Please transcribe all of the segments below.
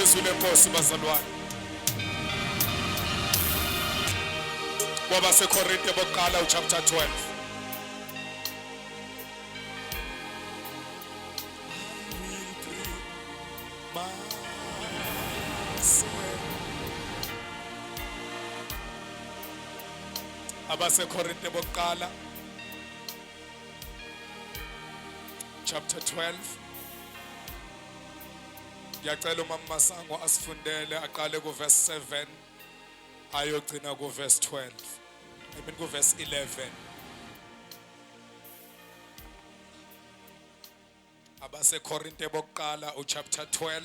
ilizwi lenkosi bazalwane. KwabaseKorinte bokuqala chapter 12. AbaseKorinte bokuqala chapter 12. Ngiyacela uMama Masango asifundele aqale kuverse 7 ayogcina kuverse 12. I mean kuverse 11. AbaseKorinte bokuqala chapter 12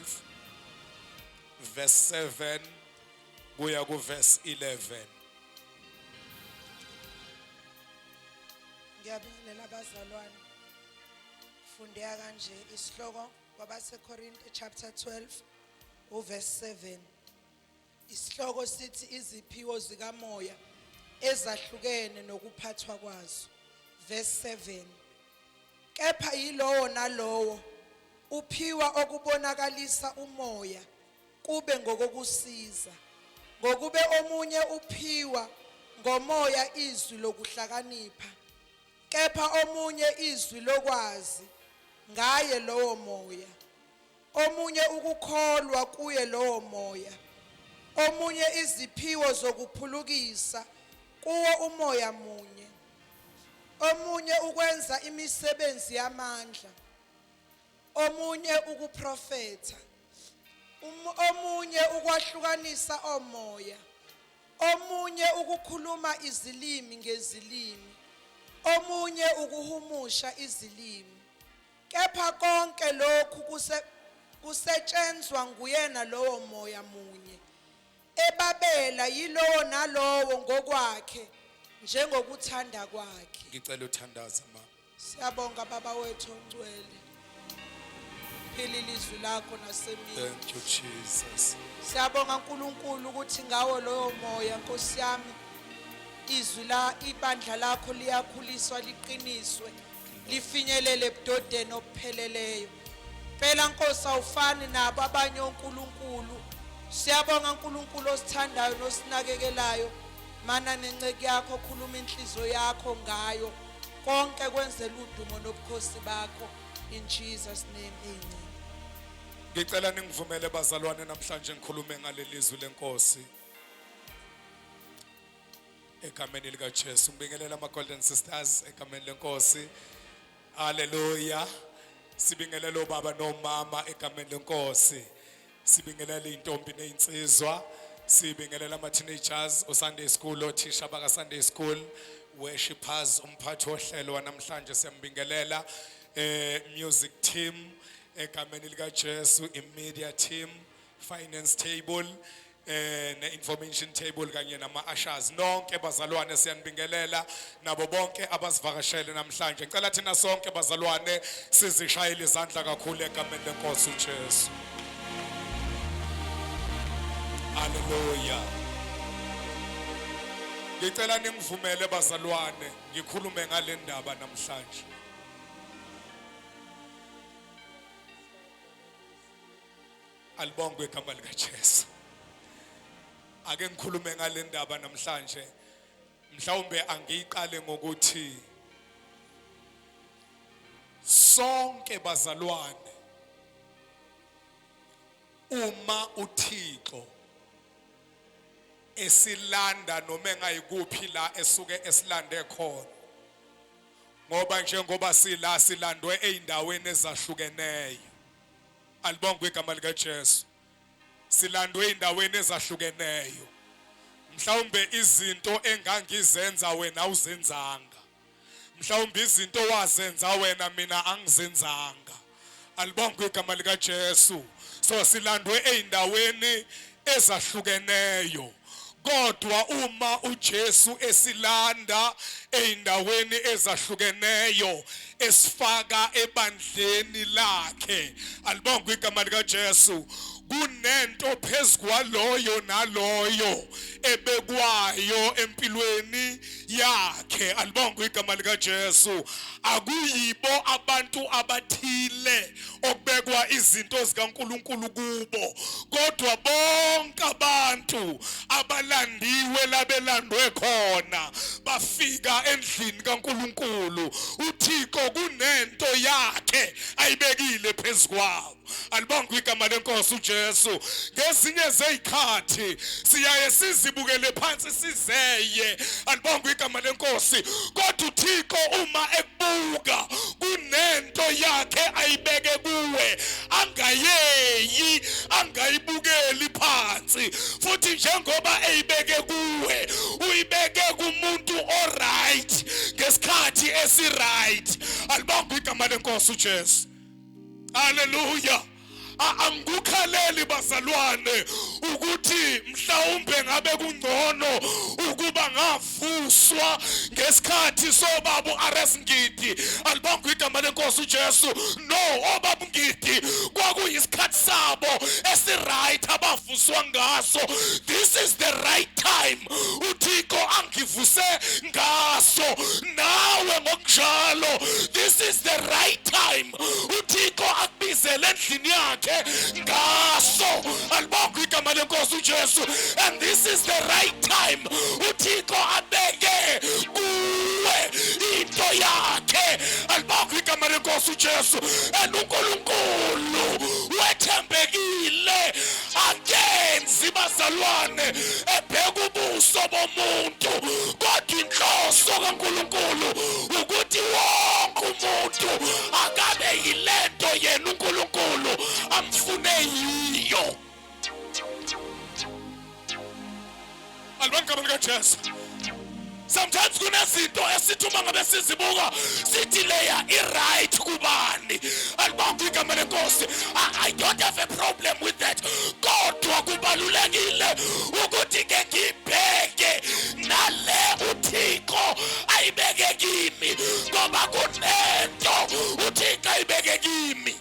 verse 7 kuya kuverse 11. Ngiyabingelela abazalwane. Fundeka kanje isihloko kwabaseKorinte chapter 12 uverse 7. Isihloko sithi iziphiwo zikamoya ezahlukene nokuphathwa kwazo. Verse 7. Kepha yilowo nalowo uphiwa okubonakalisa umoya kube ngokokusiza. Ngokube omunye uphiwa ngomoya izwi lokuhlakanipha. Kepha omunye izwi lokwazi ngaye lowo moya. Omunye ukukholwa kuye lowo moya. Omunye iziphiwo zokuphulukisa kuwo umoya munye. Omunye ukwenza imisebenzi yamandla. Omunye ukuprofetha. Omunye ukwahlukanisa omoya. Omunye ukukhuluma izilimi ngezilimi. Omunye ukuhumusha izilimi. Kepha konke lokhu kusetshenzwa nguyena lowo moya munye. Ebabela yilowo nalowo ngokwakhe njengokuthanda kwakhe. Ngicela uthandaze ma. Siyabonga baba wethu ongcwele. Phila ilizwi lakho nasemini. Thank you Jesus. Siyabonga uNkulunkulu ukuthi ngawo lowo moya Nkosi yami izwi la ibandla lakho liyakhuliswa liqiniswe lifinyelele ebudodeni obupheleleyo. Phela Nkosi awufani nabo abanye oNkulunkulu. Siyabonga uNkulunkulu osithandayo nosinakekelayo. Mana nenceke yakho khuluma inhliziyo yakho ngayo. Konke kwenzela udumo nobukhosi bakho in Jesus name amen. Ngicela ningivumele bazalwane namhlanje ngikhulume ngalelizwi lenkosi. Egameni lika Jesu ngibingelela ama golden sisters egameni lenkosi. Hallelujah. Sibingelela obaba nomama egameni lenkosi. Sibingelela intombi nezinsizwa. Sibingelela ama teenagers Sunday school othisha baka Sunday school worshipers umphathi ohlelo wanamhlanje siyambingelela music team egameni lika Jesu media team finance table ne-information table kanye nama-ushers nonke bazalwane siyanibingelela nabo bonke abasivakashele namhlanje. Ngicela thina sonke bazalwane sizishayele izandla kakhulu egameni lenkosi uJesu. Hallelujah. Ngicela ningivumele bazalwane ngikhulume ngale ndaba namhlanje. Alibongwe igama lika Jesu. Ake ngikhulume ngale ndaba namhlanje. Mhlawumbe angiyiqale ngokuthi sonke bazalwane uma uThixo esilanda noma engayikuphi la esuke esilande khona ngoba njengoba sila silandwe eindaweni ezahlukeneyo. Alibongwe igama lika Jesu. Silandwe eindaweni ezahlukeneyo. Mhlawumbe izinto engangizenza wena awuzenzanga. Mhlawumbe izinto wazenza wena mina angizenzanga. Alibongwe igama lika Jesu. So silandwe eindaweni ezahlukeneyo. Kodwa uma uJesu esilanda eindaweni ezahlukeneyo esifaka ebandleni lakhe. Alibongwe igama lika Jesu. kunento phezukwaloyo naloyo ebekwayo empilweni yakhe. Alibonge igama lika Jesu. Akuyibo abantu abathile okubekwa izinto zikaNkulunkulu kubo, kodwa bonke abantu abalandiwe labelandwe khona bafika endlini kaNkulunkulu. uThixo kunento yakhe ayibekile phezukwabo. Alibonge igama lenkosi uJesu. Ngezinye zezikhathi siyaye sizibukele phansi sizeye, alibonge igama lenkosi, kodwa uThixo uma ekubuka kunento yakhe ayibeke kuwe, angayeyi, angayibukeli phansi. Futhi njengoba eyibeke kuwe, uyibeke kumuntu oright ngesikhathi esiright. Alibonge igama lenkosi uJesu. Hallelujah. Angikukhaleli bazalwane ukuthi mhlawumbe ngabe kungcono ukuba ngavuswa ngesikhathi sobaba uAresngidi. Alibonge igama lenkosi uJesu. No, obaba Ngidi kwakuyisikhathi sabo esiright abavuswa ngaso. This is the right time uThixo angivuse ngaso. Nawe ngokunjalo, this is the right time uThixo akubizele endlini yakhe ngaso. Alibonge igama lenkosi uJesu. And this is the right time uThixo abeke kuwe into yakhe. Alibonge igama lenkosi uJesu. And uNkulunkulu wethembekile, akenzi bazalwane ebheka ubuso bomuntu, kodwa inhloso kaNkulunkulu ukuthi wonke umuntu akabe yilento yena uNkulunkulu amfune yiyo. Alibonge igama likaJesu. Sometimes kunezinto esithi uma ngabe sizibuka sithi leya iright kubani. Alibonge igama lenkosi. I don't have a problem with that, kodwa kubalulekile ukuthi ke ngibheke nale uThixo ayibeke kimi, ngoba kunento uThixo ayibeke kimi,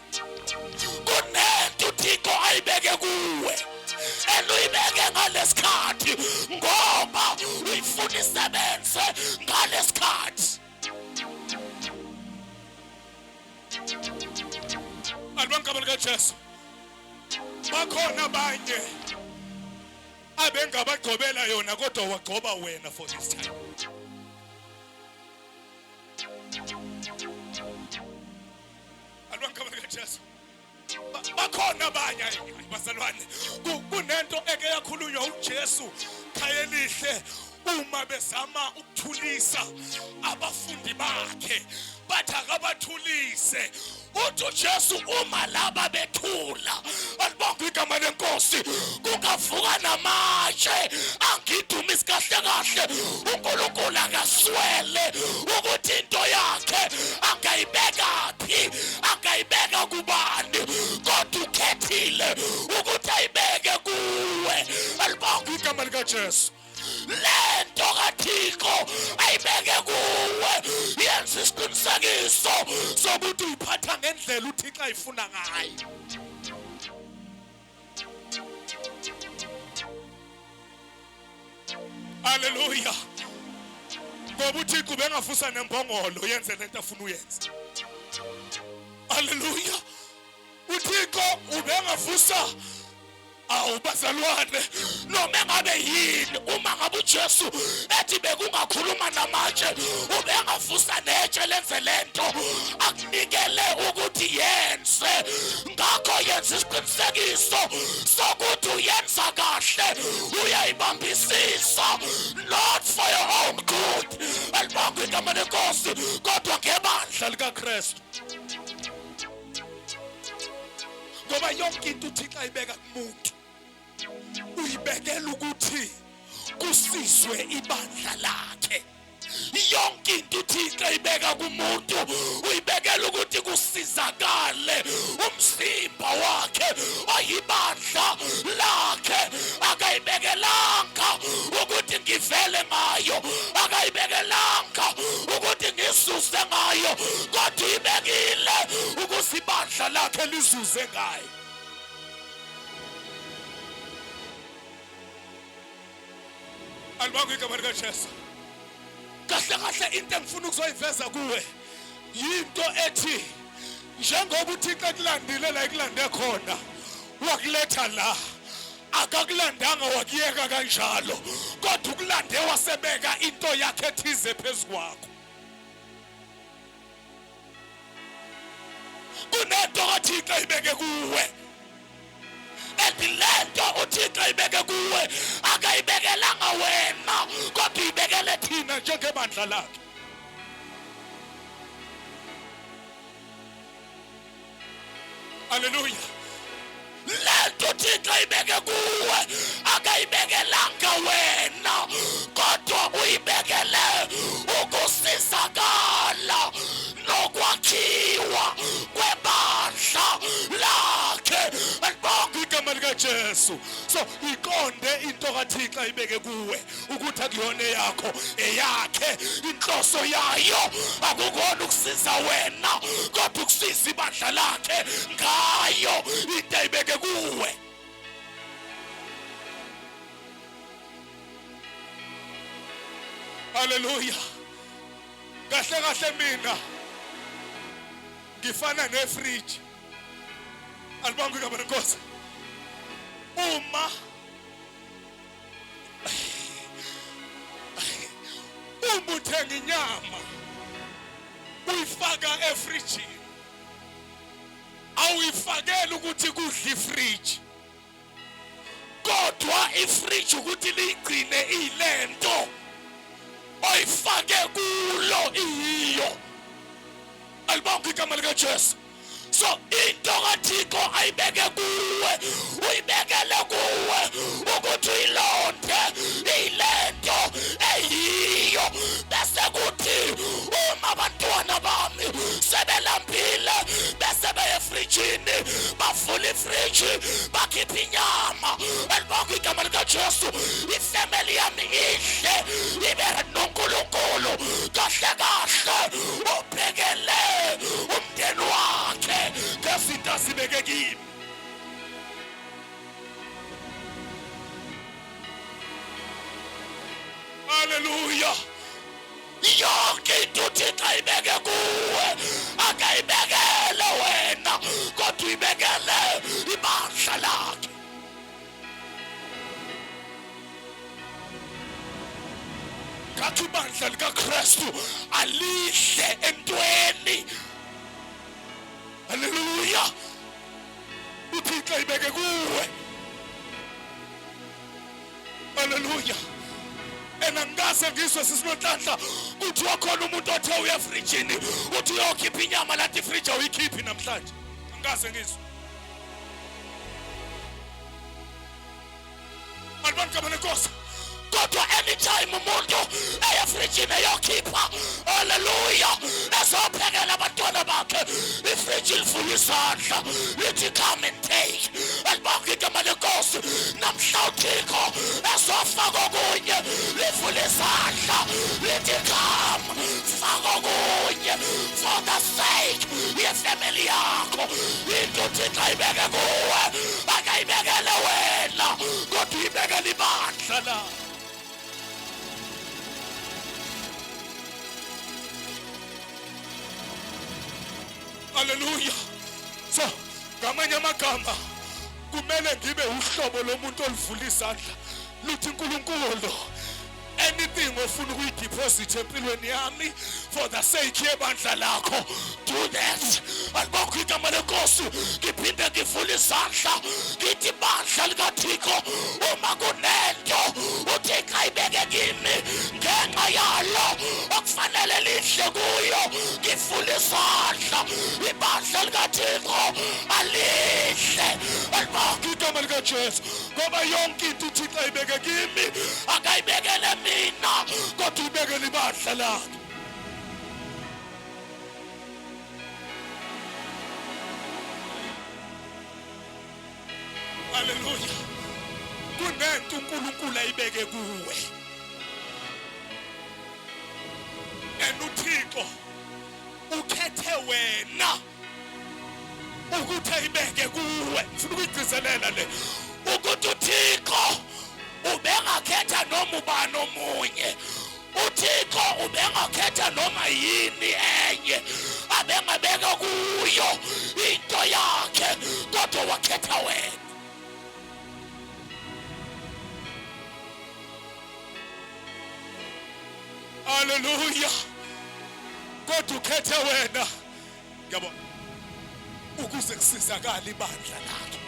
kunento uThixo ayibeke kuwe. Eluyibeke ngalesikhathi ngoba uyifuna isebenze ngalesikhathi. Alibonge igama likaJesu. Bakhona abanye abengabagcobela yona, kodwa wagcoba wena for this time. Alibonge igama likaJesu. Bakhona abanye bazalwane kunento eke yakhulunywa uJesu khaya elihle uma bezama ukuthulisa abafundi bakhe, bathi akabathulise. Uthi uJesu uma laba bethula, alibonge igama lenkosi, kungavuka namatshe angidumisi kahle kahle. uNkulunkulu akaswele ukuthi into yakhe angayibeka phi, angayibeka kubani, kodwa ukhethile ukuthi ayibeke kuwe. Alibonge igama likaJesu. Lento kaThixo ayibeke kuwe yenza isiqinisekiso sokuthi uyiphatha ngendlela uThixo ayifuna ngayo. Hallelujah. Ngoba uThixo bengafusa nembongolo yenze lento afuna uyenze. Hallelujah. uThixo ubengafusa bazalwane noma ngabe yini, uma ngabe uJesu ethi bekungakhuluma namatshe ubengavusa netshe lenze lento akunikele ukuthi yenze. Ngakho yenza isiqinisekiso sokuthi uyenza kahle, uyayibambisisa, not for your own good. Alibonge igama lenkosi, kodwa ngebandla likaKristu. Ngoba yonke into uThixo ayibeka kumuntu uyibekela ukuthi kusizwe ibandla lakhe. Yonke into uThixo ayibeka kumuntu uyibekela ukuthi kusizakale umzimba wakhe oyibandla lakhe. Akayibekelanga ukuthi ngivele ngayo, akayibekelanga ukuthi ngisuse ngayo, kodwa ibekile ukuthi ibandla lakhe lizuze ngayo. Alibonge igama likaJesu. Kahle kahle into engifuna ukuzoyiveza kuwe yinto ethi njengoba uThixo ekulandile la ekulande khona wakuletha la akakulandanga wakuyeka kanjalo kodwa ukulande wasebeka into yakhe ethize phezukwakho. Kunento kaThixo ibeke kuwe lento uThixo ibeke kuwe akayibekelanga wena kodwa ibekele thina njengebandla lakhe. Hallelujah. Lento uThixo ibeke kuwe akayibekelanga wena kodwa uyibekele ukusizakala nokwakhiwa kwebandla lakhe. Alibonge igama likaJesu. So iqonde into kaThixo ibeke kuwe ukuthi akuyona yakho eyakhe. Inhloso yayo akukona ukusiza wena kodwa ukusiza ibandla lakhe ngayo into ibeke kuwe. Hallelujah. Kahle kahle mina ngifana nefridge. Alibonge igama lenkosi. Uma uthenga inyama uyifaka efrijini awuyifakela ukuthi kudla ifridge kodwa ifridge ukuthi ligcine ilento oyifake kulo iyo. Alibonge igama likaJesu. So into kaThixo ayibeke kuwe uyibekele kuwe ukuthi uyilonde ilento eyiyo bese kuthi uma abantwana bami sebelambile bese beye efrijini bavula ifriji bakhipha inyama. Alibonge igama likaJesu. Ifamily yami ihle ibe noNkulunkulu kahle kahle ubhekele umndeni wakhe ngezinto azibeke kimi. Hallelujah. Yonke into uThixo ayibeke kuwe akayibekele wena kodwa uyibekele ibandla lakhe. Kathi ibandla likaKristu alihle entweni. Hallelujah. uThixo ayibeke kuwe. Hallelujah. Enangaze ngizwe sisiNhlanhla kuthi wakhona umuntu othe uya efrijini uthi uyokhipha inyama lathi ifriji uyikhiphi namhlanje. Angaze ngizwe. Alibonge igama lenkosi. Kodwa anytime umuntu eya efrijini eyokhipha hallelujah ezophekela abantwana bakhe ifriji livula isandla lithi come and take. Alibonge igama lenkosi. Namhla uThixo ezofaka okunye livula isandla lithi come faka okunye for the sake yefamily yakho. Into uThixo ayibeke kuwe akayibekele wena kodwa uyibekele ibandla lakho. Hallelujah. So ngamanye amagama kumele ngibe uhlobo lomuntu olivula isandla luthi uNkulunkulu anything ofuna ukuyideposit empilweni yami for the sake yebandla lakho do that. Alibonge igama lenkosi. Ngiphinde ngivula isandla ngithi ibandla likaThixo uma kunento uThixo ayibeke kimi ngenxa yalo okufanele lihle kuyo ngivula isandla ibandla likaThixo alihle. Alibonge igama likaJesu ngoba yonke into uThixo ayibeke kimi akayibekele mina kodwa uyibekele ibandla lakhe. Hallelujah. Kunento uNkulunkulu ayibeke kuwe. uThixo ukhethe wena ukuthi ayibeke kuwe. Ufuna ukuyigcizelela le ukuthi uThixo ubengakhetha noma ubani omunye. uThixo ubengakhetha noma yini enye abengabeka kuyo into yakhe, kodwa wakhetha wena. Hallelujah. Kodwa ukhethe wena, yabo, ukuze kusizakale ibandla lakhe.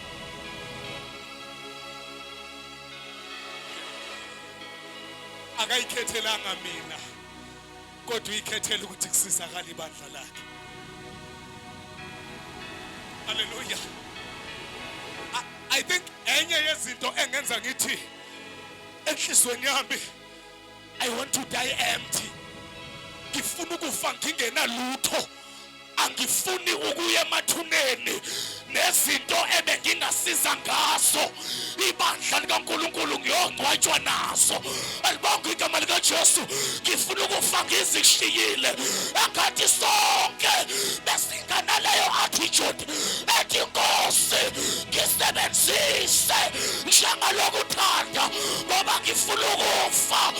Akayikhethelanga mina, kodwa uyikhethela ukuthi kusizakale ibandla lakhe. Hallelujah. I think enye yezinto engenza ngithi enhlizweni yami, I want to die empty. Ngifuna ukufa ngingenalutho. Angifuni ukuya emathuneni nezinto ebengingasiza ngazo. Ibandla likaNkulunkulu ngiyongcwatshwa nazo. Alibonge igama likaJesu. Ngifuna ukufa ngizishiyile engathi sonke besingana leyo attitude ethi Nkosi ngisebenzise njengalokuthanda, ngoba ngifuna ukufa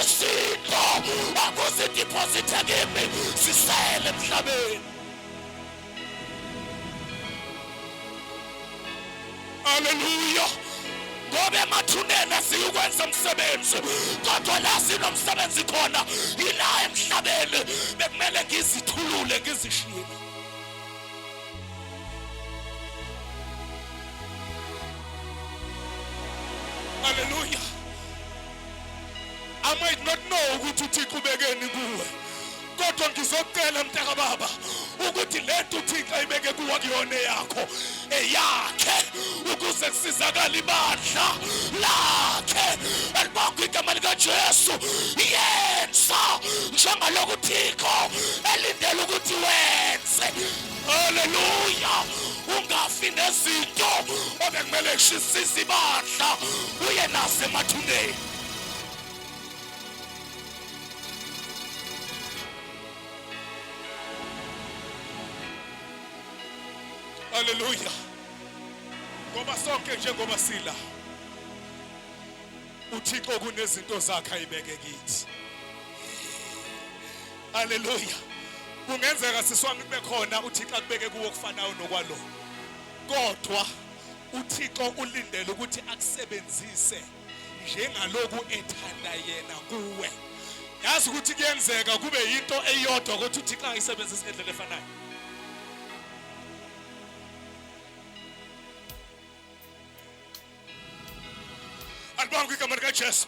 izinto akuzideposite kimi sisele emhlabeni. Hallelujah. Ngoba emathuneni siyukwenza umsebenzi, kodwa la sinomsebenzi khona ila emhlabeni bekumele ngizithulule ngizishiye. Hallelujah. I might not know ukuthi uThixo ubekeni kuwe, kodwa ngizocela mntaka baba ukuthi lento uThixo ayibeke kuwa kuyona yakho eyakhe, ukuze kusizakale ibandla lakhe. Alibonge igama likaJesu. Yenza njengaloku uThixo elindele ukuthi wenze. Hallelujah. Ungafi nezinto obekumele zishise ibandla uye nazo emathuneni. Hallelujah. Ngoba sonke njengoba sila, uThixo kunezinto zakhe ayibeke kithi. Hallelujah. Kungenzeka siswange kube khona uThixo akubeke kuwo okufanayo nokwalo, kodwa uThixo ulindele ukuthi akusebenzise njengaloku ethanda yena kuwe. Yazi ukuthi kuyenzeka kube into eyodwa ukuthi uThixo ayisebenzise ngendlela efanayo. Alibonge igama likaJesu.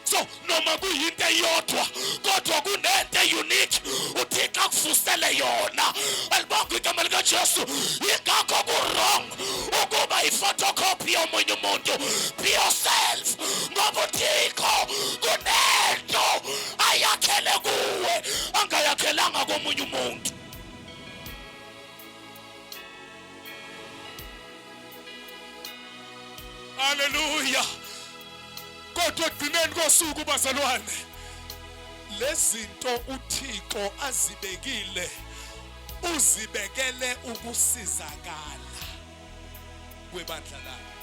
So noma kuyinto eyodwa kodwa kunento unique uThixo akufusele yona. Alibonge igama likaJesu. Ingakho ku-wrong ukuba i-photocopy yomunye umuntu. Be yourself, ngoba uThixo kunento ayakhele kuwe angayakhelanga komunye umuntu. Hallelujah. Kodwa ekugcineni kosuku bazalwane, lezinto uThixo azibekile uzibekele ukusizakala kwebandla lakhe.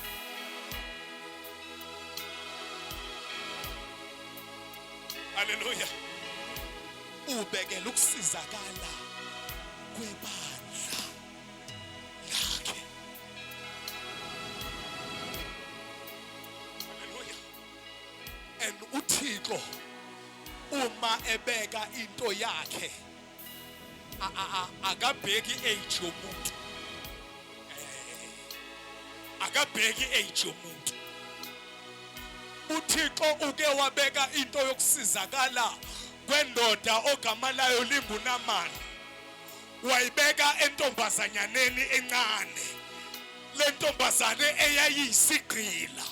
Hallelujah. Ubekele ukusizakala kwebandla lakhe. And uThixo uma ebeka into yakhe akabheki age yomuntu, akabheki age yomuntu. uThixo uke wabeka into yokusizakala kwendoda ogama layo linguNamani, wayibeka entombazanyaneni encane, le ntombazane eyayiyisigqila.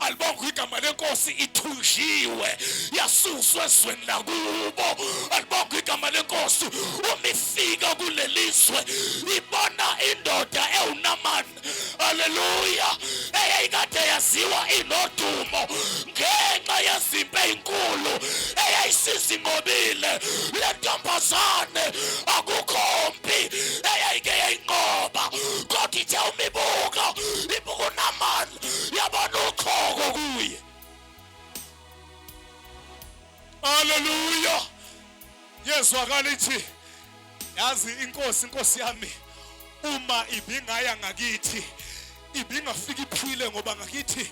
Alibonge igama lenkosi, ithunjiwe yasuswa ezweni lakubo. Alibonge igama lenkosi. Uma ifika kulelizwe ibona indoda ewuNamani, haleluya, eyayikade yaziwa inodumo ngenxa yezimpi ezinkulu eyayisiza ingobile. Le ntombazane akukho mpi eyayike yayinqoba, kodwa ithe umibuka ibuka uNamani yabona ukhoko kuye. iyazwakala ithi yazi inkosi yami uma ibingaya ngakithi ibingafika iphile ngoba ngakithi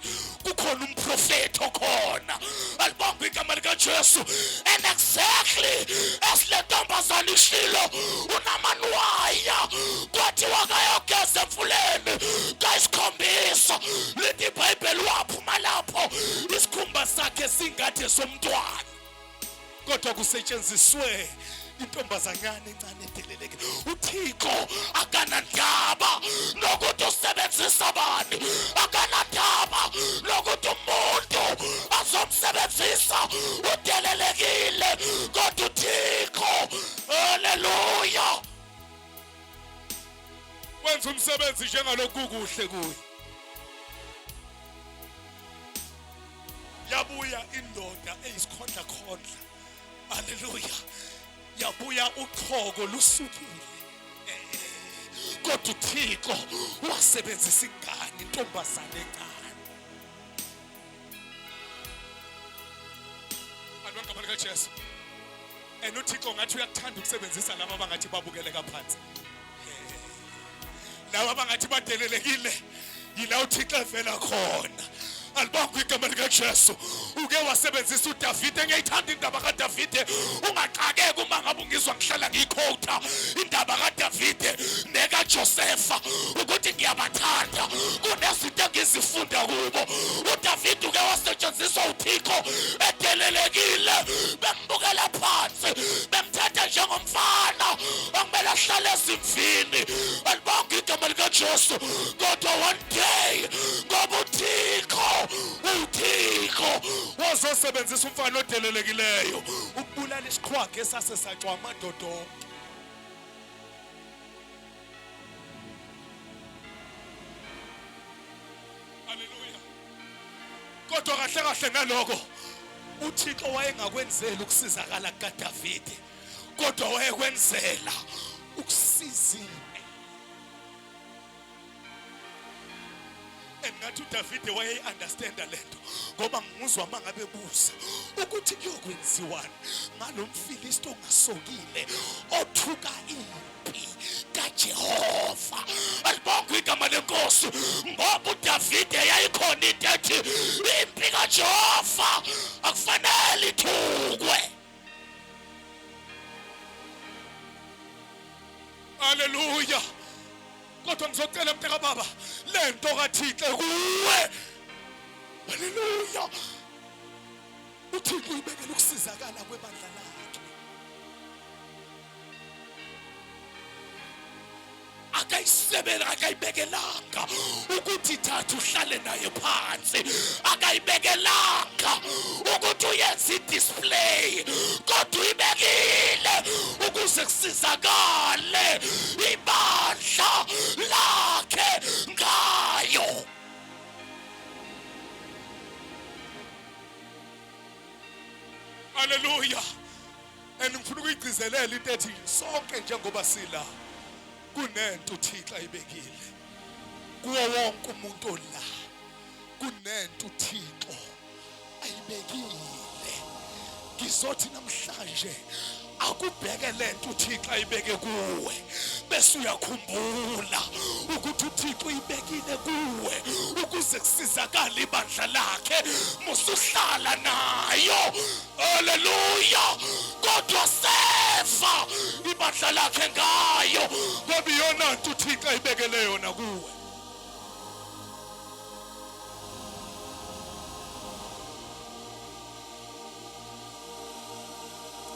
kukhona umprofeti okhona alibonga igama likaJesu and exactly as le ntombazane ishilo uNamani waya kwathi wakayogeza emfuleni kayisikhombisa lithi iBhayibheli waphuma lapho isikhumba sakhe singathi somntwana kodwa kusetshenziswe intombazanyana encane edelelekile uThixo akanandaba nokuthi usebenzisa abantu akanandaba nokuthi umuntu azomsebenzisa udelelekile kodwa uThixo haleluya wenza umsebenzi njengalokhu kuhle kuye yabuya indoda eyisikhondla khondla haleluya yabuya uqhoko lusukile kodwa uThixo wasebenzisa ingane intombazane encane alibonga likaJesu uThixo ngathi uyakuthanda ukusebenzisa laba abangathi babukeleka phansi laba abangathi badelelekile yila uThixo evela khona alibonga igama likaJesu uke wasebenzisa uDavide ngiyithanda indaba kaDavide ungaqakeke uma ngabe ungizwa ngihlala ngikhotha indaba kaDavide nekaJosefa ukuthi ngiyabathanda kunezinto engizifunda kubo uDavide uke wasetshenziswa uThixo edelelekile bembukela phansi bemthatha njengomfana okumele ahlale esimfini alibonga igama likaJesu kodwa one day ngoba uThixo wazosebenzisa umfana odelelekileyo ukubulala isiqhwaga esasesacwa amadodo haleluya kodwa kahle kahle naloko uThixo wayengakwenzela ukusizakala kukaDavide kodwa wayekwenzela ukusiza ngathi uDavide wayeunderstanda lento ngoba ngizwa mangabe buza ukuthi kuyokwenziwani ngalomfilisti ongasokile othuka impi kaJehova alibonga igama lenkosi ngoba uDavide yayikhona into ethi impi kaJehova akufanele ithukwe haleluya kodwa ngizocela mntaka baba lento kaThixo kuwe haleluya uThixo ibekela ukusizakala kwebandla lakhe akayibekelanga ukuthi thatha uhlale naye phansi akayibekelanga ukuthi uyenze idisplay kodwa uyibekile ukuze kusizakale ibandla lakhe ngayo haleluya ngifuna ukuyigcizelela into ethi sonke njengoba sila kunento uThixo ayibekile kuwo wonke umuntu la kunento uThixo ayibekile ngizothi namhlanje akubheke lento uThixo ayibeke kuwe bese uyakhumbula ukuthi uThixo uyibekile kuwe ukuze kusizakale ibandla lakhe musuhlala nayo haleluya kodwa sefa ibandla lakhe ngayo ngoba iyona nto uThixo ayibekele yona kuwe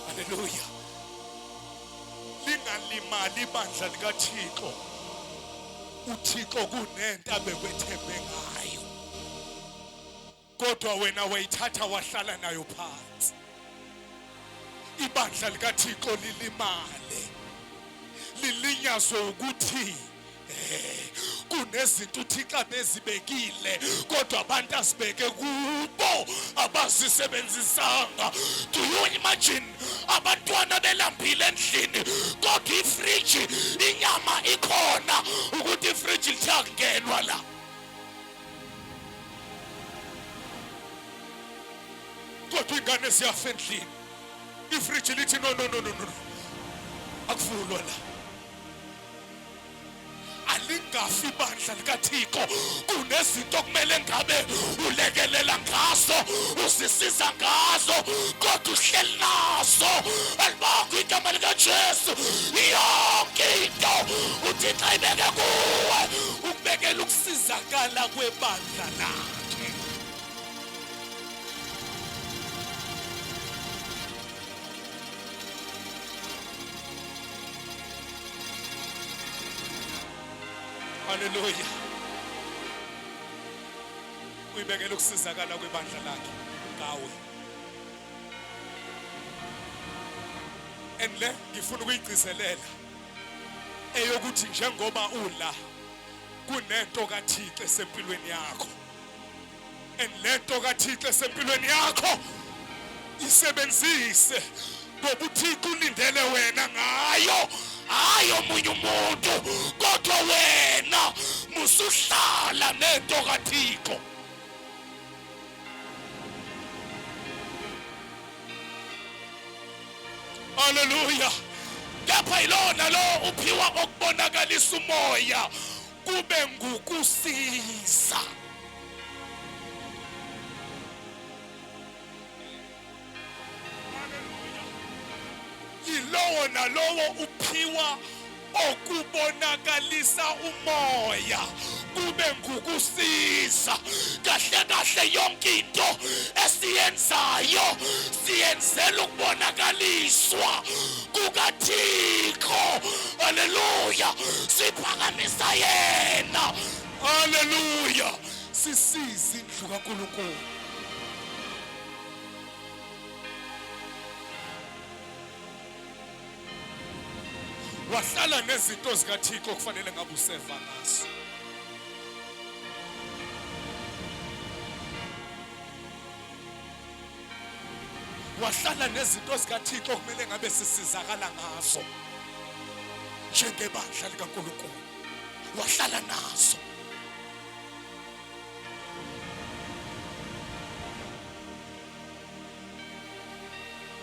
haleluya lingalimali ibandla likaThixo uThixo kunento abekwethembe ngayo kodwa wena wayithatha wahlala nayo phansi ibandla likaThixo lilimale lilinyazwe ukuthi kunezinto uThixo abezibekile kodwa abantu asibeke kubo abazisebenzisanga do you imagine abantwana belambile endlini kodwa ifridge inyama ikhona ukuthi ifridge lithakungenwa la kodwa ingane siyafa endlini ifriji lithi no akuvulwa la alingafi ibandla likaThixo kunezinto kumele ngabe ulekelela ngazo usisiza ngazo kodwa uhleli nazo alibakho igama likaJesu yonke into uThixo ayibeke kuwe ukubekela ukusizakala kwebandla lakhe. Hallelujah. Uyibekela ukusizakala kwebandla lakhe ngawe. Endle ngifuna ukuyigcizelela eyokuthi njengoba ula kunento kaThixo esempilweni yakho. Endlento kaThixo esempilweni yakho isebenzise ngoba uThixo ulindele wena ngayo. Hayi omunye umuntu kodwa wena musuhlala nento kaThixo. Hallelujah. Kepha ilona lo uphiwa okubonakalisa umoya kube ngukusiza. Yilowo nalowo uphiwa okubonakalisa umoya kube ngukusiza. Kahle kahle yonke into esiyenzayo siyenzela ukubonakaliswa kukaThixo. Hallelujah. Siphakamisa yena. Hallelujah. Sisiza indlu kaNkulunkulu. Wahlala nezinto zikaThixo kufanele ngabe useva ngazo. Wahlala nezinto zikaThixo kumele ngabe sisizakala ngazo njengebandla likaNkulunkulu. Wahlala nazo.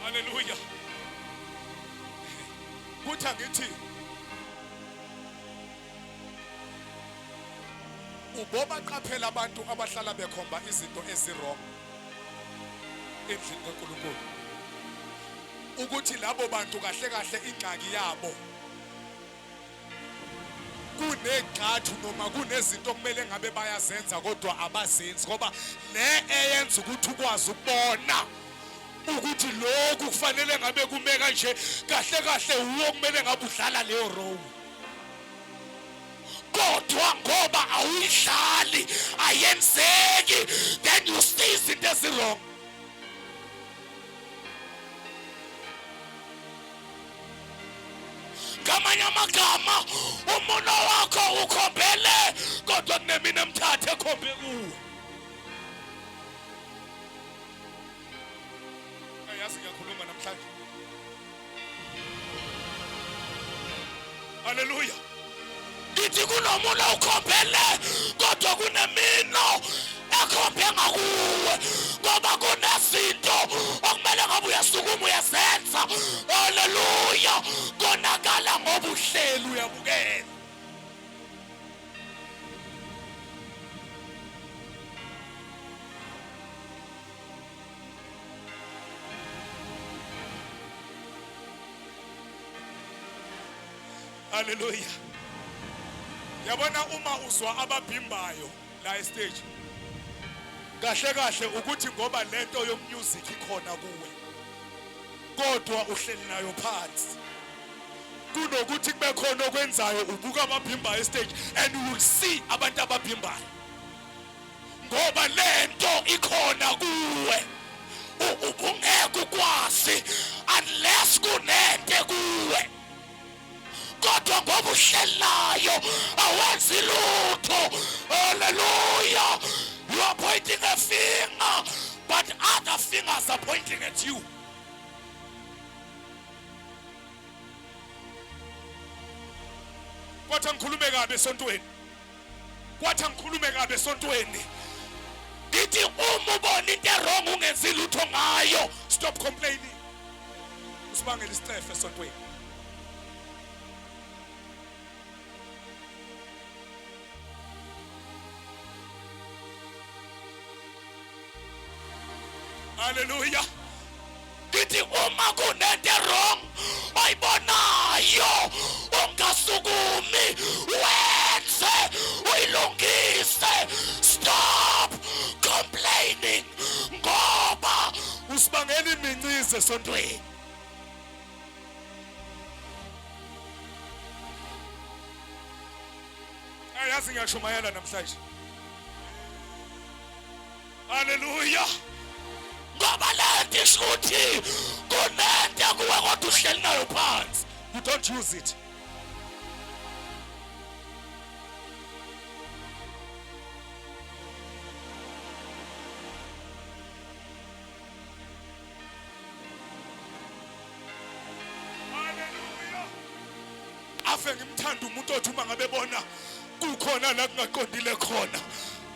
Hallelujah. Kuthi angithi uboba qaphela abantu abahlala bekhomba izinto ezirong endlini kaNkulunkulu ukuthi labo bantu kahle kahle ingxaki yabo kunegxathu noma kunezinto kumele ngabe bayazenza kodwa abazenzi ngoba eyenza ukuthi ukwazi ukubona ukuthi lokhu kufanele ngabe kume kanje kahle kahle uwo kumele ngabe udlala leyo role. Kodwa ngoba awuyidlali ayenzeki then you see izinto ezirong. Ngamanye amagama umuno wakho ukhombele kodwa kunemina emthathe ekhombe kuwe. Yazi ngiyakhuluma namhlanje. Hallelujah. Ithi kunomuntu ukhombele kodwa kunemino ekhombe ngakuwe ngoba kunezinto okumele ngabe uyasukuma uyazenza. Hallelujah. Konakala ngoba uhleli uyabukela. Hallelujah. Yabona uma uzwa ababhimbayo la estage kahle kahle ukuthi ngoba lento yomusic ikhona kuwe kodwa uhleli nayo phansi kunokuthi kube khona okwenzayo ubuka ababhimbayo estage and you will see abantu ababhimbayo ngoba lento ikhona kuwe ubungeke ukwazi unless kunento kuwe. Kodwa ngoba uhlelayo awenzi lutho. Hallelujah. You are pointing a finger but other fingers are pointing at you. Kwathi ngikhulume kabe esontweni. Kwathi ngikhulume kabe esontweni. Dithi uma ubona into wrong ungenzi lutho ngayo, stop complaining. usibangele isicefe esontweni. Hallelujah. Ngithi uma kunento wrong oyibonayo ungasukumi wenze uyilungise. Stop complaining ngoba Usibangela imincize esontweni. Ayazi ngiyashumayela namhlanje. Hallelujah. ngoba lento isho ukuthi kunento kuwe kodwa uhleli nayo phansi. You don't use it. Hallelujah. Ave ngimthanda umuntu othi uma ngabe bona kukhona la kungaqondile khona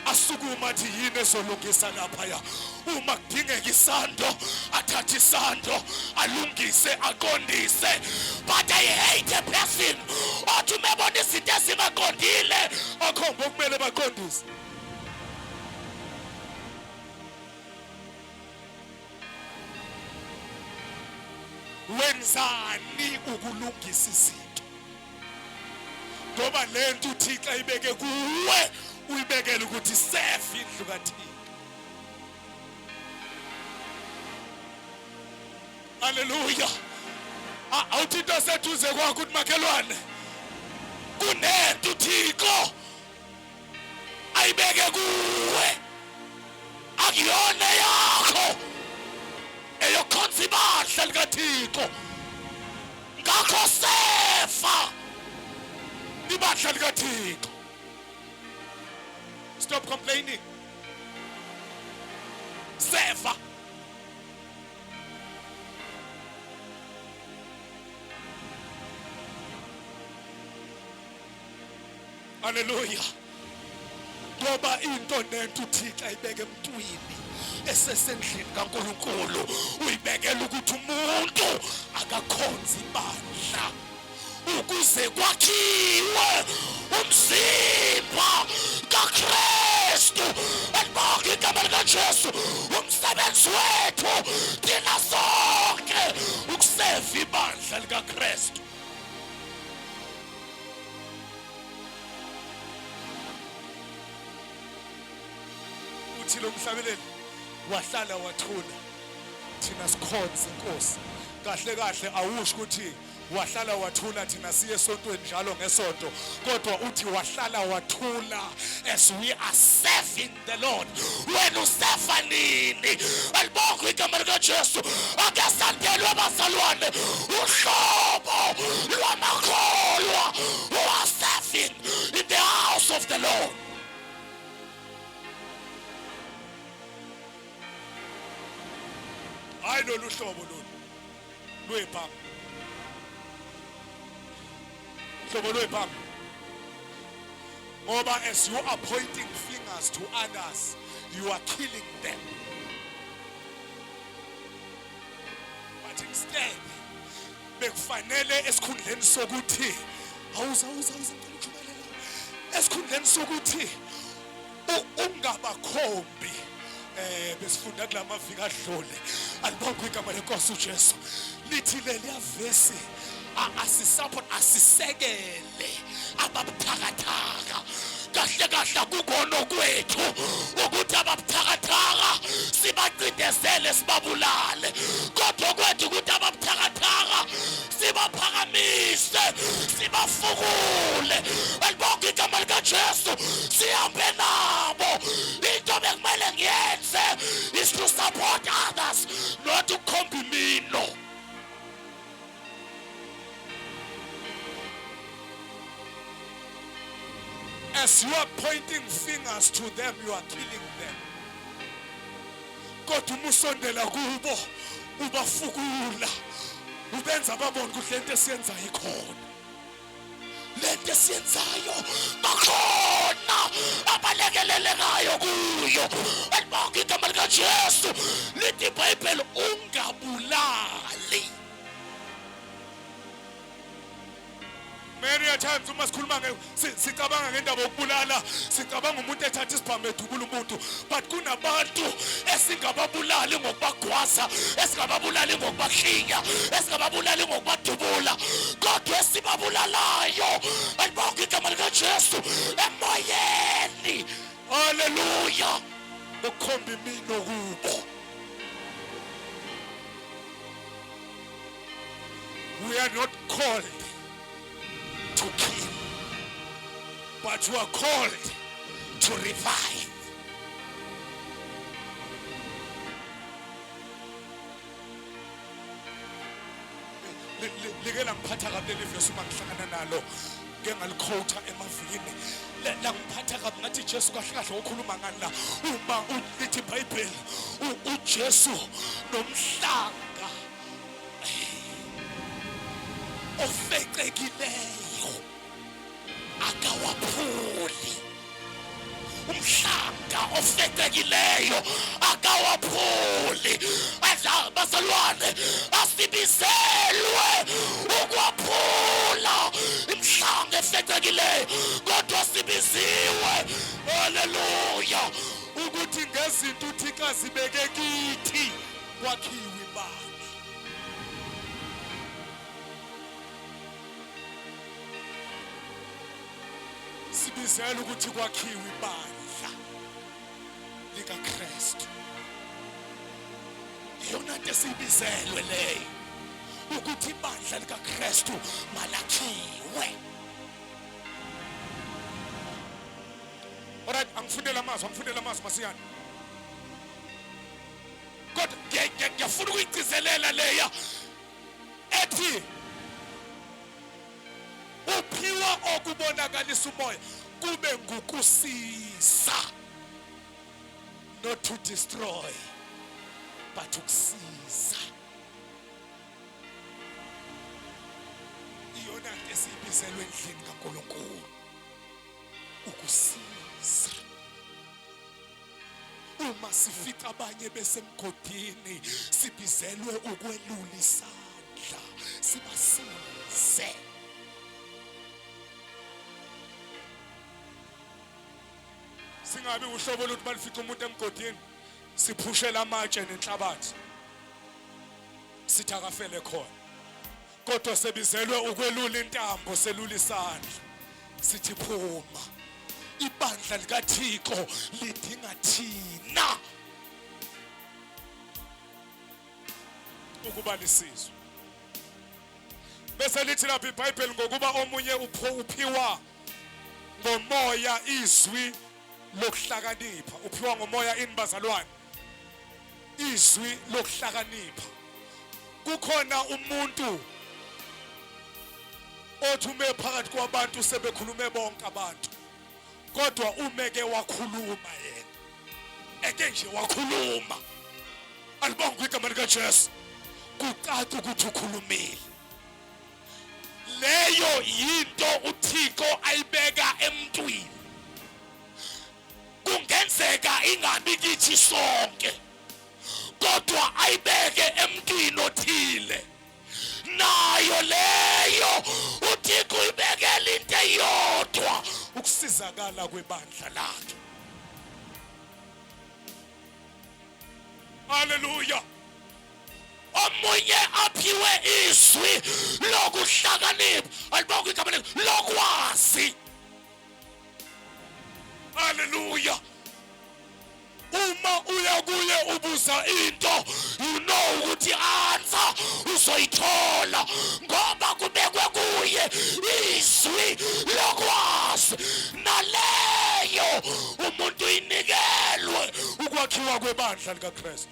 asukuma athi yini ezolungisa lapha ya. Uma kudingeka isando athathe isando alungise aqondise. But I hate a person othi umebona izinto ezingaqondile Akhomba okumele baqondise. Wenzani ukulungisa izinto? Ngoba lento uThixo ayibeke kuwe uyibekele ukuthi safe indlu kaThixo. Hallelujah. Awuthi into seduze kwakho ukuthi makhelwane kunento uThixo ayibeke kuwe akuyona yakho eyokhonza ibandla likaThixo. Ngakho sefa ibandla likaThixo. Stop complaining. Sefa. Hallelujah. Ngoba into nento uThixo ayibeke emntwini esesendlini kaNkulunkulu uyibekela ukuthi umuntu akakhonza ibandla ukuze kwakhiwe umzimba kaKristu. Elibonge igama likaJesu. Umsebenzi wethu thina sonke ukuseva ibandla likaKristu. Uthi lo mhlabeleli wahlala wathula thina sikhonza inkosi. Kahle kahle awusho ukuthi wahlala wathula thina siye esontweni njalo ngesonto, kodwa uthi wahlala wathula as we are serving the Lord. Wena usefa nini? Elibonge igama likaJesu. Ake sandelwe abazalwane uhlobo lwamakholwa who are serving in the house of the Lord. Hayi lolu hlobo lolu lwephambi. Hlobo lwephambi. Ngoba as you are pointing fingers to others, you are killing them. But instead, bekufanele esikhundleni sokuthi esikhundleni sokuthi ungabakhombi besifunda kulamaviki adlule alibonke igama lenkosi uJesu lithi leliya vesi asisupport asisekele ababuthakathaka kahle kahle kukhona kwethu ukuthi ababuthakathaka sibaqindezele sibabulale, kodwa kwethu ukuthi ababuthakathaka sibaphakamise sibafukule. Elibonke igama likaJesu sihambe nabo. Into bekumele ngiyenze is to support others, not to khomba imino. As you are pointing fingers to them, you are killing them. Kodwa umusondela kubo ubafukula ubenza babone ukuthi lento esiyenzayo ikhona. Lento esiyenzayo bakhona abalekelelekayo kuyo. Elibonke igama likaJesu lithi iBhayibheli ungabulali. many times uma sikhuluma sicabanga ngendaba yokubulala sicabanga umuntu ethatha isibhamu edubula umuntu but kunabantu esingababulali ngokubagwaza esingababulali ngokubahlinya esingababulali ngokubadubula kodwa esibabulalayo alibonke igama likaJesu emoyeni haleluya ukhomba imino kubo. We are not called to kill, but we are called to revive. Like ngiphatha kabi leli verse uma ngihlangana nalo ke ngaliquota emavikini la ngiphatha kabi ngathi Jesu kahle kahle okhuluma ngani la uma ulithi iBhayibheli uJesu nomhlanga ofecekileyo akawaphuli umhlanga ofecekileyo akawaphuli adla bazalwane asibizelwe ukwaphula imhlanga efecekileyo kodwa sibiziwe haleluya ukuthi ngezinto uThixo azibeke kithi kwakhiwe ibandla. Sibizela ukuthi kwakhiwe ibandla likaKristu. Iyona nto sibizelwe leyo ukuthi ibandla likaKristu malakhiwe. Alright, angifundela amazwi masiyani. Kodwa ngiyafuna ukuyigcizelela leya ethi uphiwa okubonakalisa umoya kube ngukusisa, not to destroy but ukusiza. Iyona esibizelwe endlini kaNkulunkulu ukusiza. Uma sifica abanye besemgodini sibizelwe ukwelula isandla sibasize. Singabi uhlobo lokuthi balifica umuntu emgodini siphushela amatshe nenhlabathi sithi akafele khona, kodwa sebizelwe ukwelula intambo selula isandla sithi phuma. Ibandla likaThixo lidinga thina ukuba lisizwe. Bese lithi lapha iBhayibheli ngokuba omunye uphiwa ngomoya izwi lokuhlakanipha. Uphiwa ngomoya ini bazalwane? Izwi lokuhlakanipha. Kukhona umuntu othume phakathi kwabantu sebekhulume bonke abantu, kodwa umeke wakhuluma yena eke nje wakhuluma. Alibonke igama likaJesu kucaca ukuthi ukhulumile. Leyo yinto uThixo ayibeka emntwini. Kungenzeka ingabi kithi sonke kodwa ayibeke emntwini othile. Nayo leyo uThixo uyibekela into eyodwa ukusizakala kwebandla lakhe. Haleluya. Omunye aphiwe izwi lokuhlakanipha. Alibonke igama lokwazi. Haleluya. Uma uya kuye ubuza into you know ukuthi answer uzoyithola ngoba kubekwe kuye izwi lokwazi. Naleyo umuntu inikelwe ukwakhiwa kwebandla likaKristu.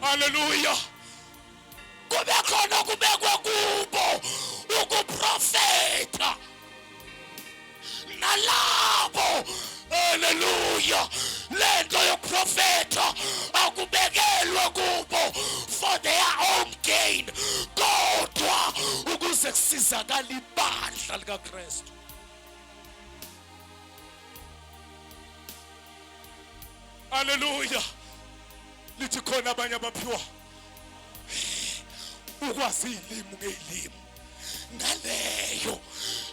Haleluya. Kube khona kubekwe kubo ukuprofeta nalabo haleluya lento yokuprofeta akubekelwe kubo for their own gain kodwa ukuze kusizakala ibandla likaKristu. Haleluya. Lithi khona abanye abaphiwa ukwazi izilimi ngezilimi. ngaleyo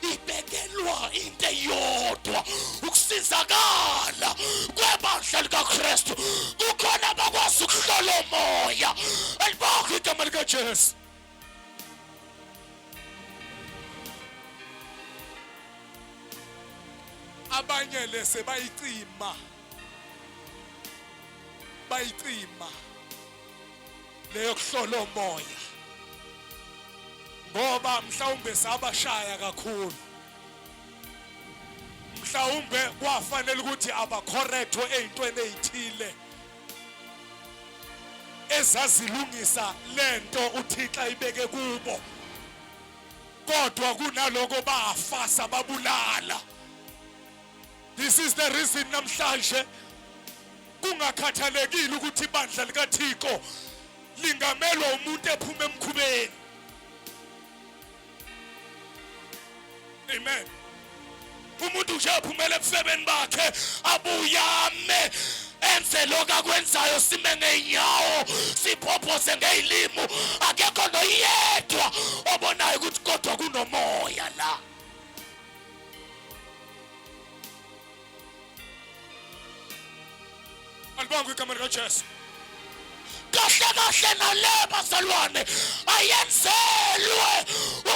ibekelwa into eyodwa ukusizakala kwebandla likaKristu. Kukhona abakwazi ukuhlola umoya. Alibonge igama likaJesu. Abanye lese bayicima leyo kuhlola umoya ngoba mhlawumbe sabashaya kakhulu, mhlawumbe kwafanele ukuthi abacorrectwe ezintweni ezithile ezazilungisa lento uThixo ayibeke kubo, kodwa kunaloko bafasa babulala. This is the reason namhlanje kungakhathalekile ukuthi ibandla likaThixo lingamelwa umuntu ephuma emkhubeni. Amen. Umuntu nje aphumele ebusebeni bakhe abuyame enze lokho akwenzayo, sime ngeenyawo siphophoze ngezilimi. Akekho noyedwa obonayo ukuthi kodwa kunomoya la. Alibonge igama likaJesu. Kahle kahle nale bazalwane ayenzelwe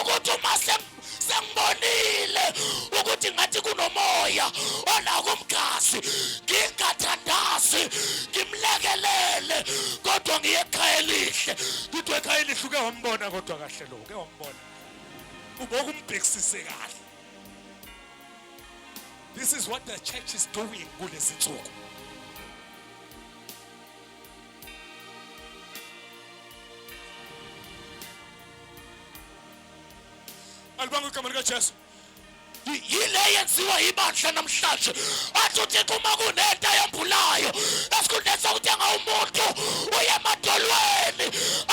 ukuthi uma sengibonile ukuthi ngathi kunomoya onako umgazi, ngingathandazi, ngimlekelele, kodwa ngiye ekhaya elihle. Kuthi ekhaya elihle uke wambona kodwa kahle lo, uke wambona. Uboka umbhekisise kahle. This is what the church is doing kulezi nsuku. Alibonge igama likaJesu. Yile yenziwa ibandla namhlanje. Athi uThixo uma kunento ayambulayo esikhundleni sokuthenga umuntu uye emadolweni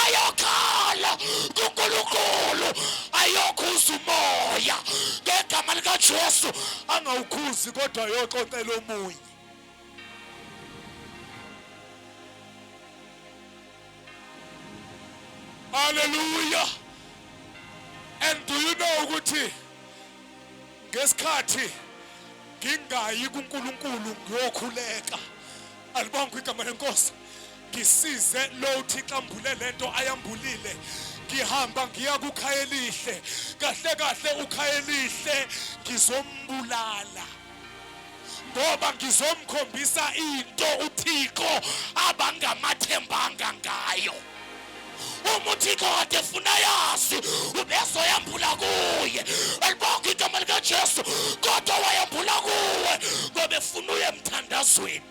ayokhala kuNkulunkulu ayokhuza umoya ngegama likaJesu. Angawukhuzi kodwa yoxoxela omunye. Hallelujah. And do you know ukuthi ngesikhathi ngingayi kuNkulunkulu ngiyokhuleka, alibonge igama lenkosi, ngisize lo uThixo ambule lento ayambulile, ngihamba ngiya kukhaya elihle, kahle kahle ukhaya elihle ngizombulala ngoba ngizomkhombisa into uThixo abangamathembanga ngayo. Uma uThixo kade efuna yazi ubezoyambula kuye. Alibonge igama likaJesu, kodwa wayambula kuwe ngoba efuna uye emthandazweni.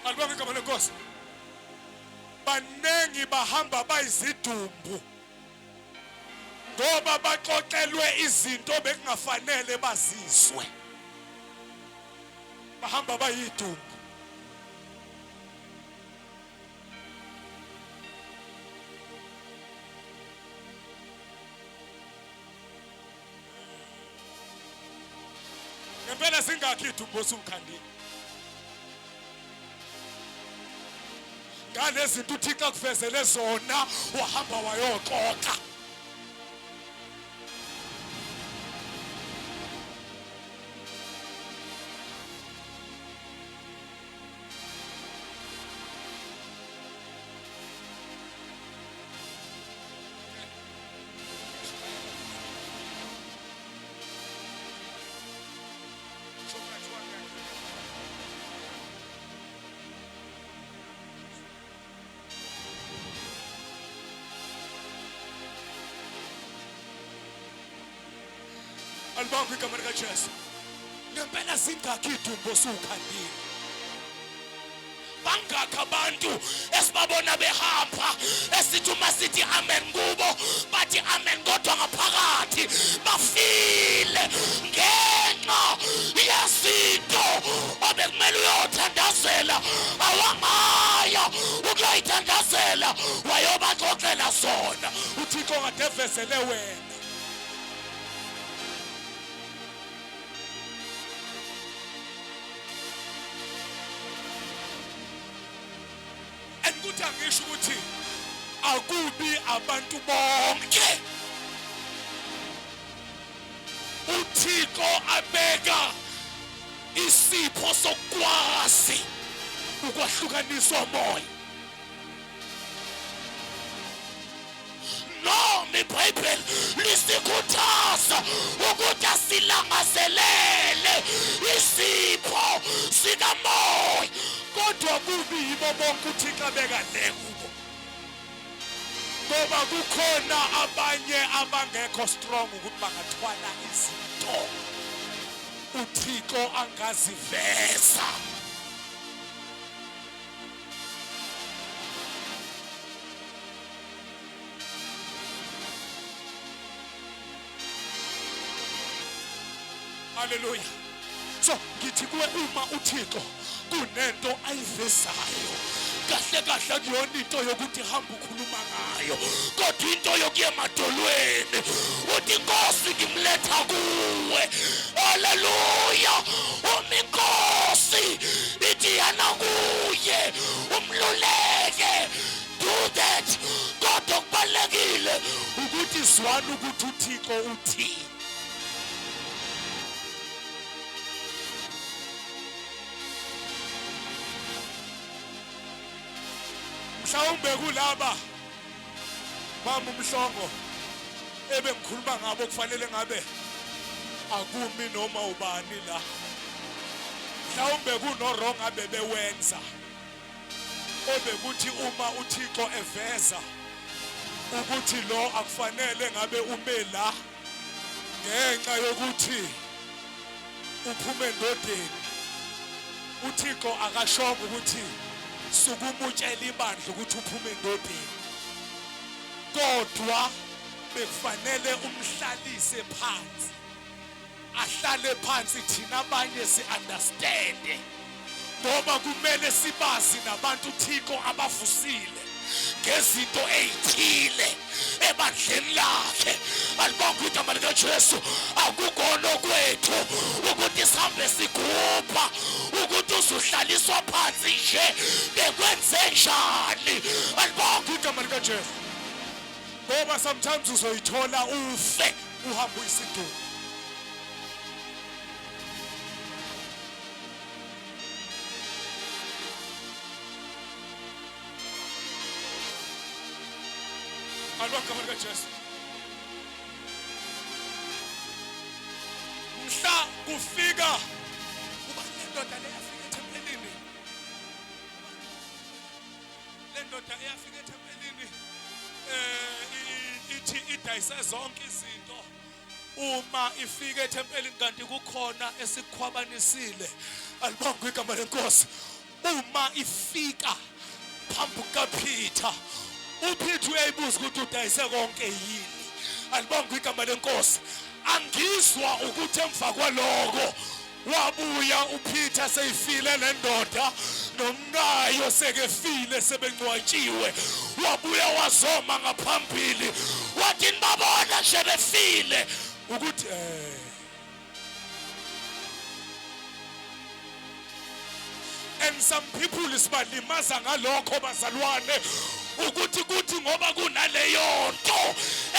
Alibonge igama lenkosi. Banengi bahamba bayizidumbu ngoba baxoxelwe izinto bekungafanele bazizwe, bahamba bayidumbu. Ngempela singakhi idumbu osukhandile ngalezinto uThixo akuvezele zona wahamba wayoxoxa. Alibonge igama likaJesu. Ngempela singakhi idumbu osukhandile. Bangakho abantu esibabona behamba esithi uma sithi amen kubo bathi amen kodwa ngaphakathi bafile ngenxa yezinto obekumele uyothandazela awangaya ukuyoyithandazela wayobaxoxela zona. uThixo kade evezele wena. ngifika ngisho ukuthi akubi abantu bonke uThixo abeka isipho sokwazi ukwahlukaniswa umoya. Noma iBhayibheli lisikhuthaza ukuthi asilangazelele isipho sikamoya, kodwa kubi yibo bonke uThixo abeka le kubo, ngoba kukhona abanye abangekho strong ukuthi bangathwala izinto uThixo angaziveza. Hallelujah. So ngithi kuwe uma uThixo kunento ayivezayo, kahle kahle kuyona into yokuthi hamba ukhuluma ngayo, kodwa into yokuya emadolweni uthi Nkosi ngimletha kuwe. Hallelujah. Uma iNkosi ithi yana kuye umluleke, do that. Kodwa kubalekile ukuthi izwane ukuthi uThixo uthini. Mhlawumbe kulaba mama umhlongo ebengikhuluma ngabo kufanele ngabe akumi noma ubani la. Mhlawumbe kuno wrong abebewenza obekuthi uma uThixo eveza ukuthi lo akufanele ngabe ume la ngenxa yokuthi uphume endodeni, uThixo akashongo ukuthi sukumutshela ibandla ukuthi uphume endodeni, kodwa bekufanele umhlalise phansi, ahlale phansi thina abanye si-understande, ngoba kumele sibazi nabantu uThixo abavusile ngezinto ezithile ebandleni lakhe. Alibonke igama likaJesu. Akukona kwethu ukuthi sihambe sigubha ukuthi usuhlaliswa phansi nje bekwenze njani. Alibonke igama likaJesu. Ngoba sometimes uzoyithola ufe uhamba uyisidumo. Alibonke igama likaJesu. Mhla kufika uba lendoda leyafika ethempelini, lendoda eyafika ethempelini ithi idayise zonke izinto. Uma ifika ethempelini kanti kukhona esikhwabanisile. Alibonke igama leNkosi. Uma ifika phambi kaPeter, uPeter uyayibuza ukuthi udayise konke yini. Alibonke igama leNkosi. Angizwa ukuthi emva kwaloko wabuya uPeter seyifile lendoda nomnayo sekefile sebengcwatshiwe, wabuya wazoma ngaphambili wathi nibabona nje befile ukuthi and some people isibalimaza ngalokho bazalwane ukuthi kuthi ngoba kunaleyo nto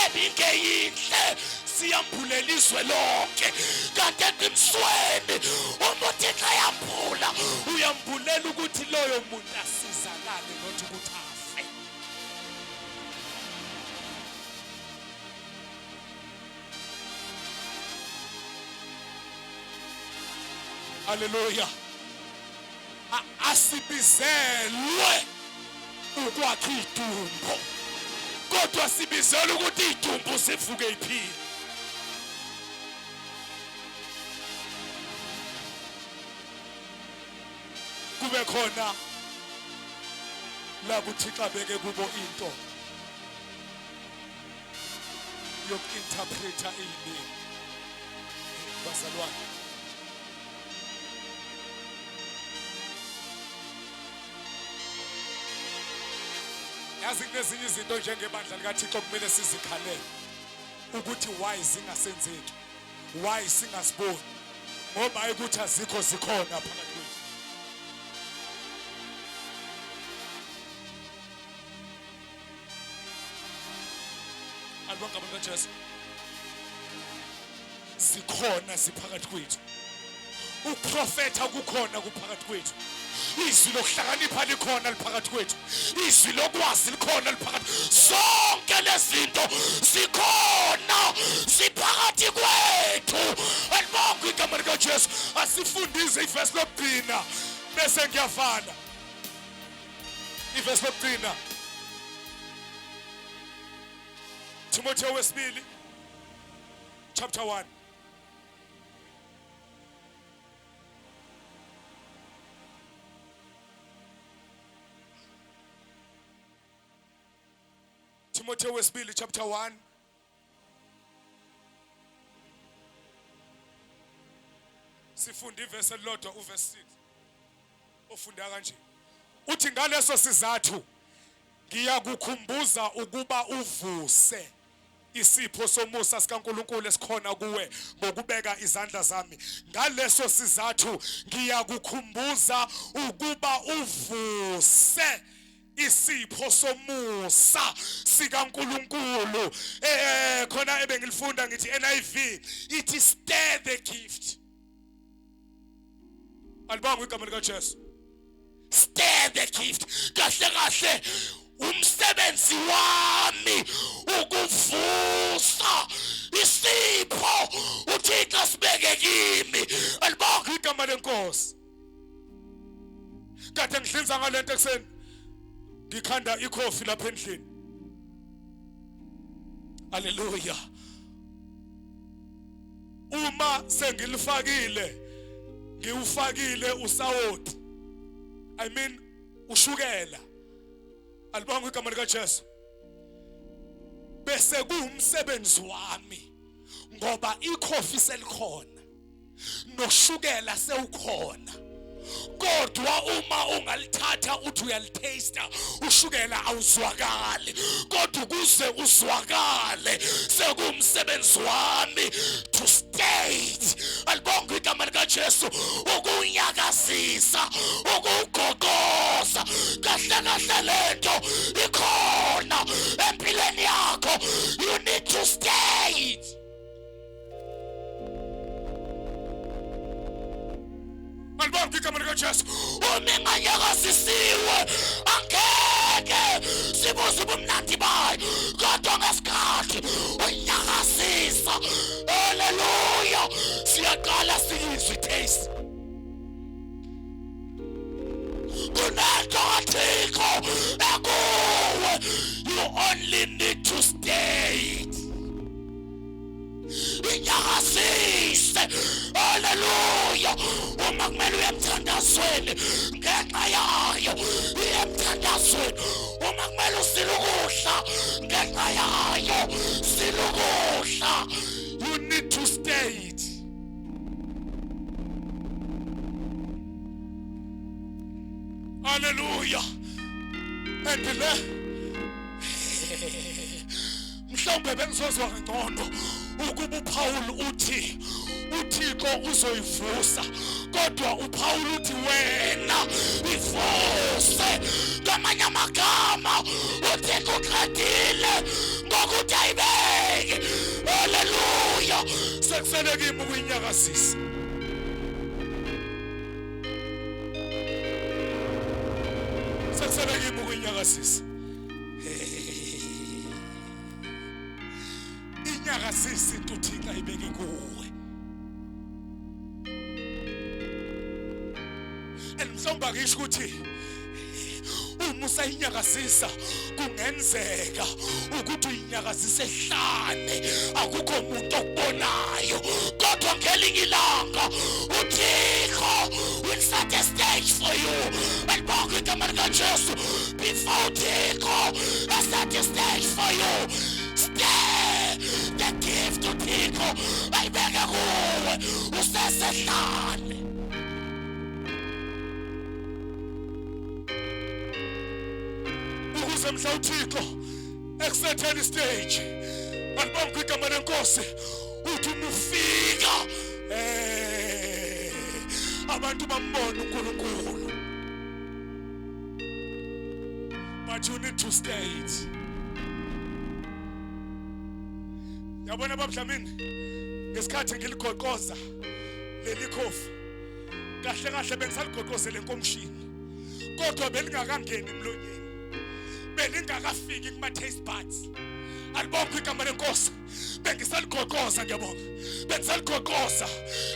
ebingeyinhle siyambhulela izwe lonke, kanti eqinisweni uma uThixo ayambhula uyambhulela ukuthi loyo muntu asizakale nothi ukuthi afe. Hallelujah. Asibizelwe ukwakha idumbu, kodwa sibizelwe ukuthi idumbu sivuke iphile. Kube khona la uThixo abeke kubo into yoku-interpreta izilimi. Bazalwane, yazi kunezinye izinto njengebandla likaThixo kumele sizikhalele ukuthi why zingasenzeki, why singasiboni, ngoba hayi ukuthi azikho zikhona phakathi kwethu. salibonga igama likaJesu sikhona siphakathi kwethu uprofetha kukhona kuphakathi kwethu izwi lokuhlakanipha likhona liphakathi kwethu izwi lokwazi likhona liphakathi zonke lezinto zikhona siphakathi kwethu alibonga igama likaJesu asifundize ivesi lokugcina bese ngiyavala ivesi lokugcina Timotheo wesibili chapter 1 Timotheo wesibili chapter 1 sifunda ivesi elilodwa uverse 6 ufunda kanje uthi ngaleso sizathu ngiyakukhumbuza ukuba uvuse isipho somusa sikaNkuluNkulu esikhona kuwe ngokubeka izandla zami ngaleso sizathu ngiyakukhumbuza ukuba uvuse isipho somusa sikaNkuluNkulu khona ebengilifunda ngithi NIV ithi stir the gift alibonga igama likaJesu stir the gift kahle kahle umsebenzi wami ukuvusa isipho uThixo sibeke kimi alibonga igama lenkosi kade ngihlinza ngalento ekseni ngikhanda ikhofi lapha endlini haleluya uma sengilifakile ngiufakile usawoti ushukela alibonga igama likaJesu bese kuumsebenzi wami ngoba ikhofi selikhona noshukela sewukhona kodwa uma ungalithatha uthi uyalitaster ushukela awuzwakali kodwa kuze uzwakale sekumsebenzi wami to state alibonga igama likaJesu ukunyakazisa ukugogoza kahle kahle lento ikhona empilweni yakho you need to state alibonga igama likaJesu umenganyakazisiwe angeke sibuze ubumnandi bayo kodwa ngesikhathi unyakazisa haleluya siyaqala siyizwe taste kunento kaThixo ekuwe you only need to state inyakazise haleluya uma kumele uyemthandazweni ngenxa yayo uyemthandazweni uma kumele usilukudla ngenxa yayo silukudla you need to state haleluya endile mhlawumbe bengizozwa ngcono ukuba uPaul uthi uThixo uzoyivusa kodwa uPaul uthi wena ivuse ngamanye amagama uThixo uqedile ngokuthi ayibeke haleluya sekusele kimi ukuyinyakazisa sekusele kimi ukuyinyakazisa inyakazisa into uThixo ayibeke kuwe mhlawumbe ngisho ukuthi uma usayinyakazisa kungenzeka ukuthi uyinyakazise ehlane akukho umuntu okubonayo kodwa ngelinye ilanga uThixo will set a stage for you alibonga igama likaJesu before uThixo set a stage for you stay the gift uThixo ayibeke kuwe usesehlane mhla uThixo ekusethela stage alibonga igama lenkosi uthi umufika abantu bambona uNkulunkulu but you need to state Yabona baba Dlamini ngesikhathi ngiligoqoza leli khofi kahle kahle bengisaligoqoze lenkomshini kodwa belingakangeni emlonyeni belingakafiki kuma taste buds alibonke igama lenkosi bengisaligoqoza ngiyabonga bengisaligoqoza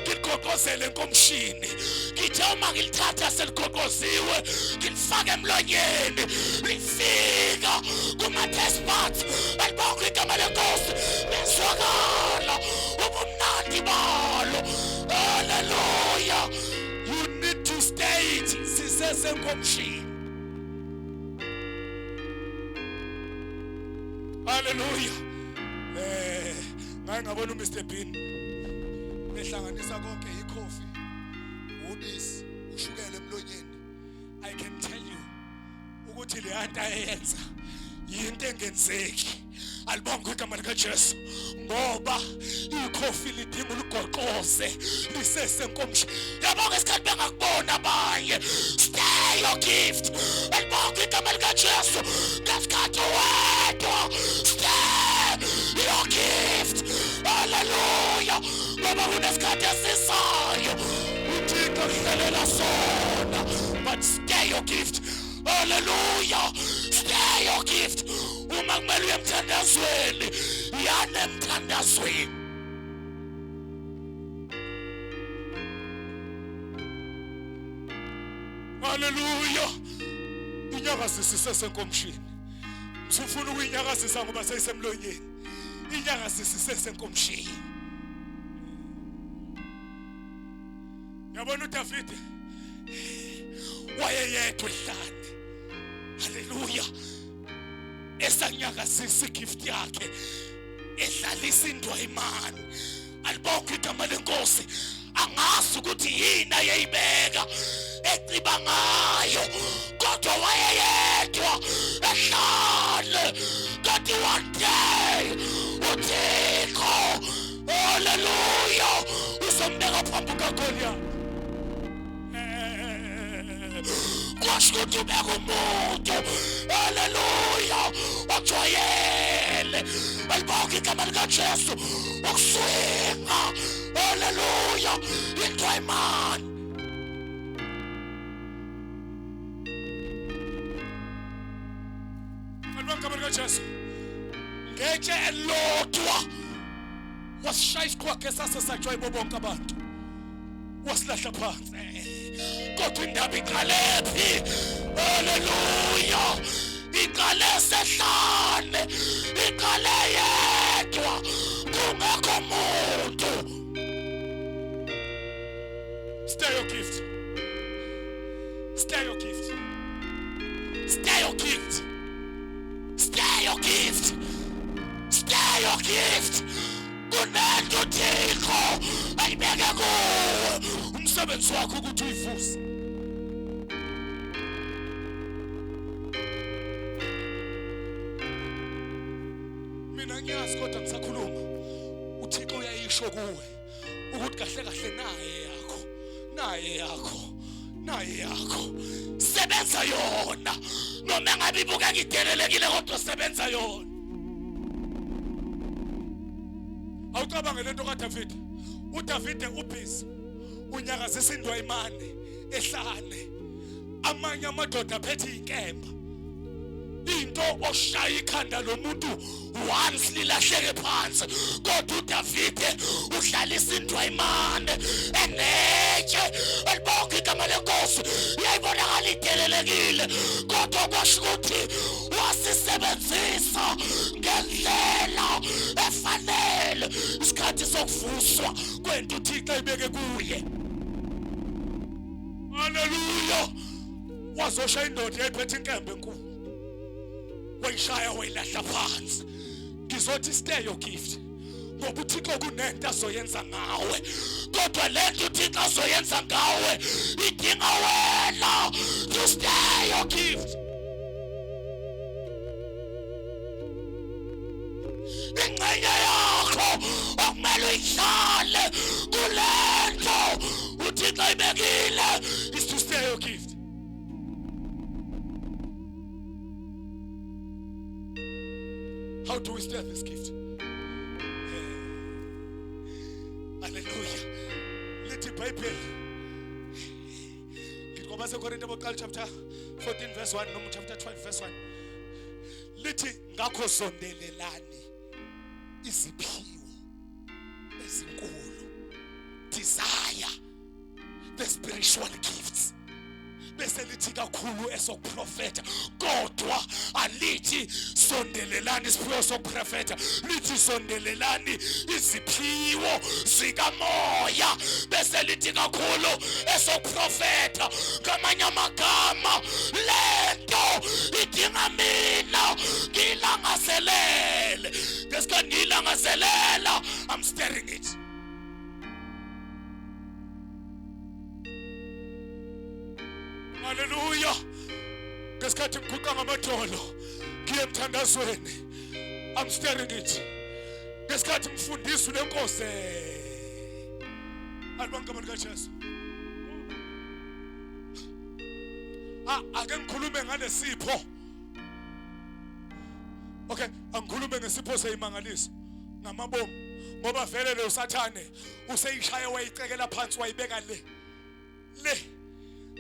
ngiligoqozele enkomshini Ngithe uma ngilithatha seligoqoziwe ngilifaka emlonyeni lifika kuma-taste buds alibonke igama lenkosi bezwakala ubumnandi balo. Haleluya. you need to stay it sisesenkomshini. Hallelujah. Ngaye ngabona uMr Bean behlanganisa konke ikhofi ubisi ushukela emlonyeni. I can tell you ukuthi le anta eyenza yinto engenzeki. Alibonke igama lika Jesu ngoba ikhofi lidinga uligoqoze lisesenkomshini. Yabonga isikhathi bengakubona abanye. Stay your gift. Alibonke igama lika Jesu ngesikhathi wedwa. Stay your gift. Hallelujah. Ngoba kunesikhathi esisayo uThixo uhlelela sona. But stay your gift. Hallelujah. Stay your gift. Uma kumele uye emthandazweni yana emthandazweni. Hallelujah. Inyakazisi sesenkomshini. Usufuna ukuyinyakazisa ngoba seyisemlonyeni. Inyakazisi sesenkomshini. Yabona uDavide wayeyedwa ehlane. Hallelujah. Esanyakazisa igift yakhe edlalisa indwayimani. Alibonke igama lenkosi angazi ukuthi yini ayeyibeka eciba ngayo kodwa wayeyedwa ehlale kanti one day uThixo haleluya uzombeka phambi kaGoliath. Kwasho ukuthi ubeka umuntu haleluya ojwayele alibonke igama lika Jesu ukuswinga haleluya indwayimani. Alibonke igama lika Jesu ngetshe elodwa wasishaya isikhwakhe sasesajwayibo bonke abantu wasilahla phansi. Kodwa indaba iqalephi haleluya iqale sehlane iqale yedwa kungekho muntu. Stay your gift. Stay your gift. Stay your gift. Stay your gift. Stay your gift. Kunento uThixo ayibeke kuwe umsebenzi wakho ukuthi uyivuse. Mina ngiyazi kodwa ngisakhuluma uThixo uyayisho kuwe ukuthi kahle kahle naye yakho sebenza yona noma ngabe ibuka ngidelelekile kodwa sebenza yona. Awucabange lento kaDavide. uDavide ubhizi unyakazisa indwayimane ehlane. Amanye amadoda aphethe inkemba. Into oshaya ikhanda lomuntu once lilahleke phansi kodwa uDavide udlalisa indwayimane enetshe alibonke igama lenkosi yayibonakala idelelekile kodwa kwasho ukuthi wasisebenzisa ngendlela efanele isikhathi sokuvuswa kwento uThixo ayibeke kuye. Haleluya. Wazoshaya indoda eyayiphethe inkemba enkulu wayishaya wayilahla phansi. Ngizothi stay your gift ngoba uThixo kunento azoyenza ngawe kodwa lento uThixo azoyenza ngawe idinga wena to stay your gift. Ingcenye yakho okumele uyihlale kulento uThixo ayibekile is to stay your gift. How do we stay this gift? iBhayibheli ngoba seKorinte bokuqala chapter 14 verse 1 noma chapter 12 verse 1 lithi ngakho sondelelani iziphiwo ezinkulu, desire the spiritual gifts. Bese lithi kakhulu esokuprofeta, kodwa alithi sondelelani isiphiwo sokuprofeta, lithi sondelelani iziphiwo zikamoya. Bese lithi kakhulu esokuprofeta, ngamanye amagama lento idinga mina ngilangazelele. Ngesikhathi ngilangazelela, I'm stirring it. Hallelujah. Ngesikhathi ngiguqa ngamadolo ngiye emthandazweni, I'm stirring it. Ngesikhathi ngifundiswa lenkosi alibangama likaJesu. Ake ngikhulume ngalesipho. Okay, angikhulume ngesipho seyimangaliso ngamabomu, ngoba vele lo Sathane useyishaya wayicekela phansi wayibeka le.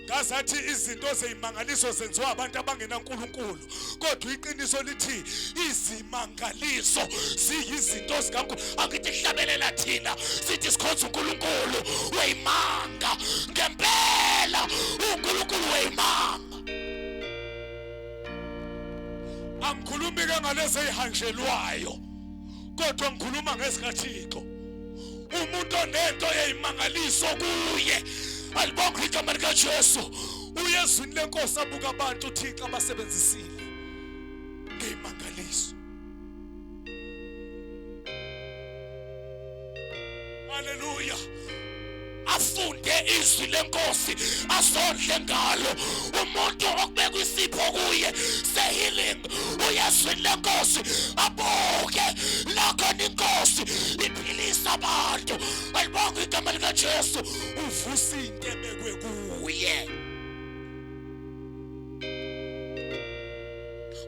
Ngazathi izinto zeyimangaliso zenziwa abantu abangenaNkulunkulu, kodwa iqiniso lithi izimangaliso ziyizinto zikaNkulunkulu. Angithi hlabelela thina sithi sikhonza uNkulunkulu weyimanga, ngempela uNkulunkulu weyimanga. Angikhulumi ke ngalezi ezihanjelwayo, kodwa ngikhuluma ngezikaThixo. Umuntu onento yeyimangaliso kuye, alibonke igama likaJesu, uyezwini lenkosi abuka abantu uThixo abasebenzisile ngeyimangaliso. Hallelujah. Afunde izwi lenkosi, asondle ngalo. Umuntu okubeka isipho kuye se-healing, uyezwini lenkosi abuke lakhona inkosi iphilisa abantu. Alibonke igama likaJesu, uvusa into ebekwe kuye.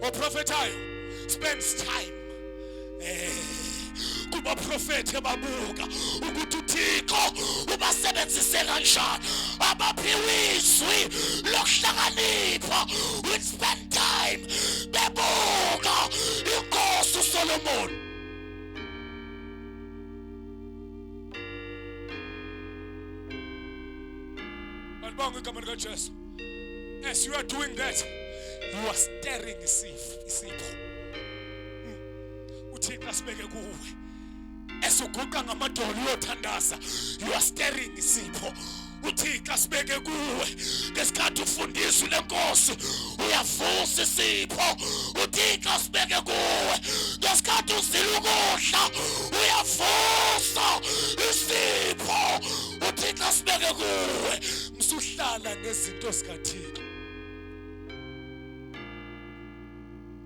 Oprofetayo spends time kuba prophet ebabuka ukuthi uThixo ubasebenzise kanjani, abaphiwe izwi lokuhlakanipha. We spend time bebuka inkosi uSolomon. Alibonke igama likaJesu. As you are doing that, you are stirring isipho uThixo asibeke kuwe. Esuguqa ngamadolo uyothandaza, you are stirring isipho uThixo asibeke kuwe. Ngesikhathi ufundiswa lenkosi uyavusa isipho uThixo asibeke kuwe. Ngesikhathi uzila ukudla uyavusa isipho uThixo asibeke kuwe. Msuhlala nezinto zikaThixo.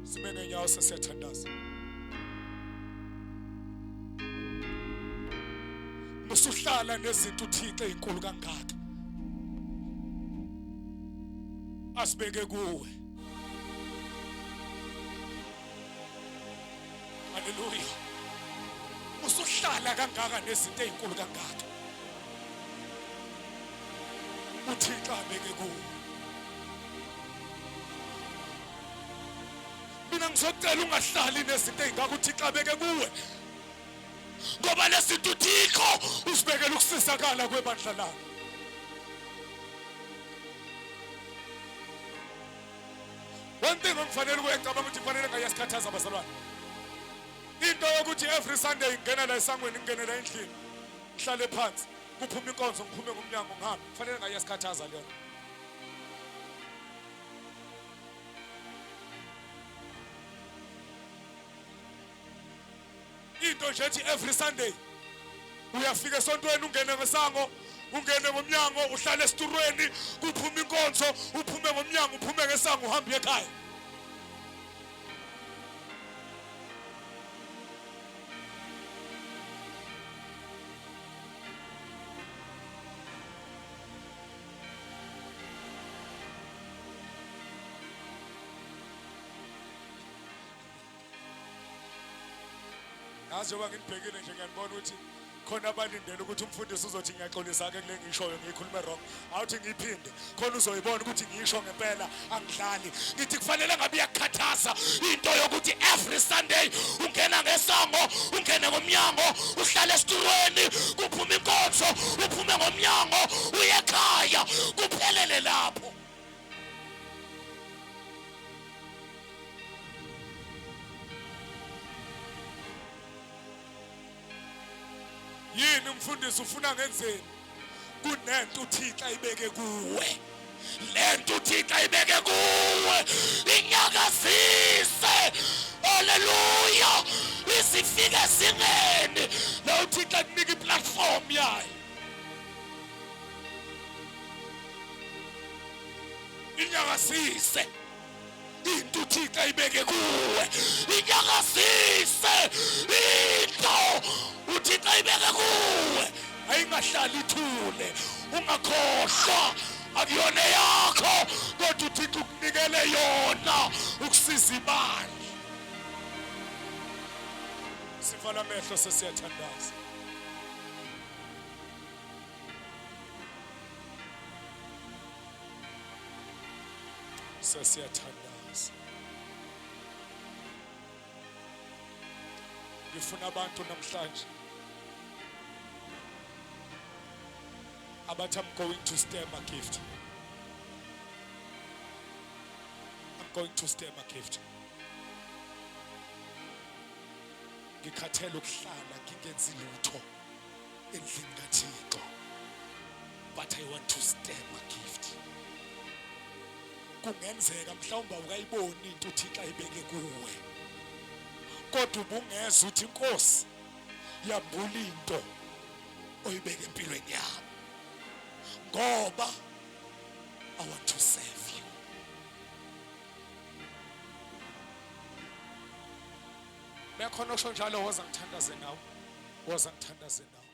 Sime ngenyawo sesiyathandaza. Musuhlala nezinto uThixo ezinkulu kangaka asibeke kuwe. Hallelujah. Musuhlala kangaka nezinto ezinkulu kangaka uThixo abeke kuwe. Mina ngizocela ungahlali nezinto ezingaka uThixo abeke kuwe, ngoba lesinto uThixo usibekela ukusizakala kwebandla lakhe. One thing ngifanele ukuyicabanga ukuthi kufanele ngayasikhathaza abazalwane, into yokuthi every Sunday ngingena la esangweni ngingene la endlini ngihlale phansi kuphuma inkonzo ngiphume ngomnyango ngihambe, kufanele ngayasikhathaza leyo. Into nje ethi every Sunday uyafika esontweni ungene ngesango, ungene ngomnyango, uhlale esiturweni, kuphuma inkonzo, uphume ngomnyango, uphume ngesango, uhambe ekhaya. Njengoba ngibhekile nje ngiyabona ukuthi khona abalindele ukuthi umfundisi uzothi ngiyaxolisa ke kule ngishoyo ngiyikhulume wrong awuthi ngiyiphinde khona uzoyibona ukuthi ngiyisho ngempela angidlali ngithi kufanele ngabe iyakukhathaza into yokuthi every Sunday ungena ngesango ungene ngomnyango uhlala esitulweni kuphuma inkonzo uphume ngomnyango uye ekhaya kuphelele lapho. Yini umfundisi ufuna ngenzeni kunento uThixo ayibeke kuwe lento uThixo ayibeke kuwe inyakazise haleluya isifike singene la uThixo akunika iplatform yayo inyakazise into uThixo ayibeke kuwe inyakazise into uThixo ayibeke kuwe ayingahlali ithule ungakhohlwa akuyona yakho kodwa uThixo ukunikele yona ukusiza ibandla. Sivala amehlo sesiyathandaza. Sesiyathandaza. Ngifuna abantu namhlanje abathi I'm going to stir my gift. I'm going to stir my gift. Ngikhathele ukuhlala ngingenzi lutho endlini kaThixo. But I want to stir my gift. Kungenzeka mhlawumbe awukayiboni into uThixo ayibeke kuwe. Kodwa ubungeza uthi Nkosi yambula into oyibeke empilweni yami. Ngoba I want to serve you. Bekhona osho njalo woza ngithandaze nawe. Woza ngithandaze nawe.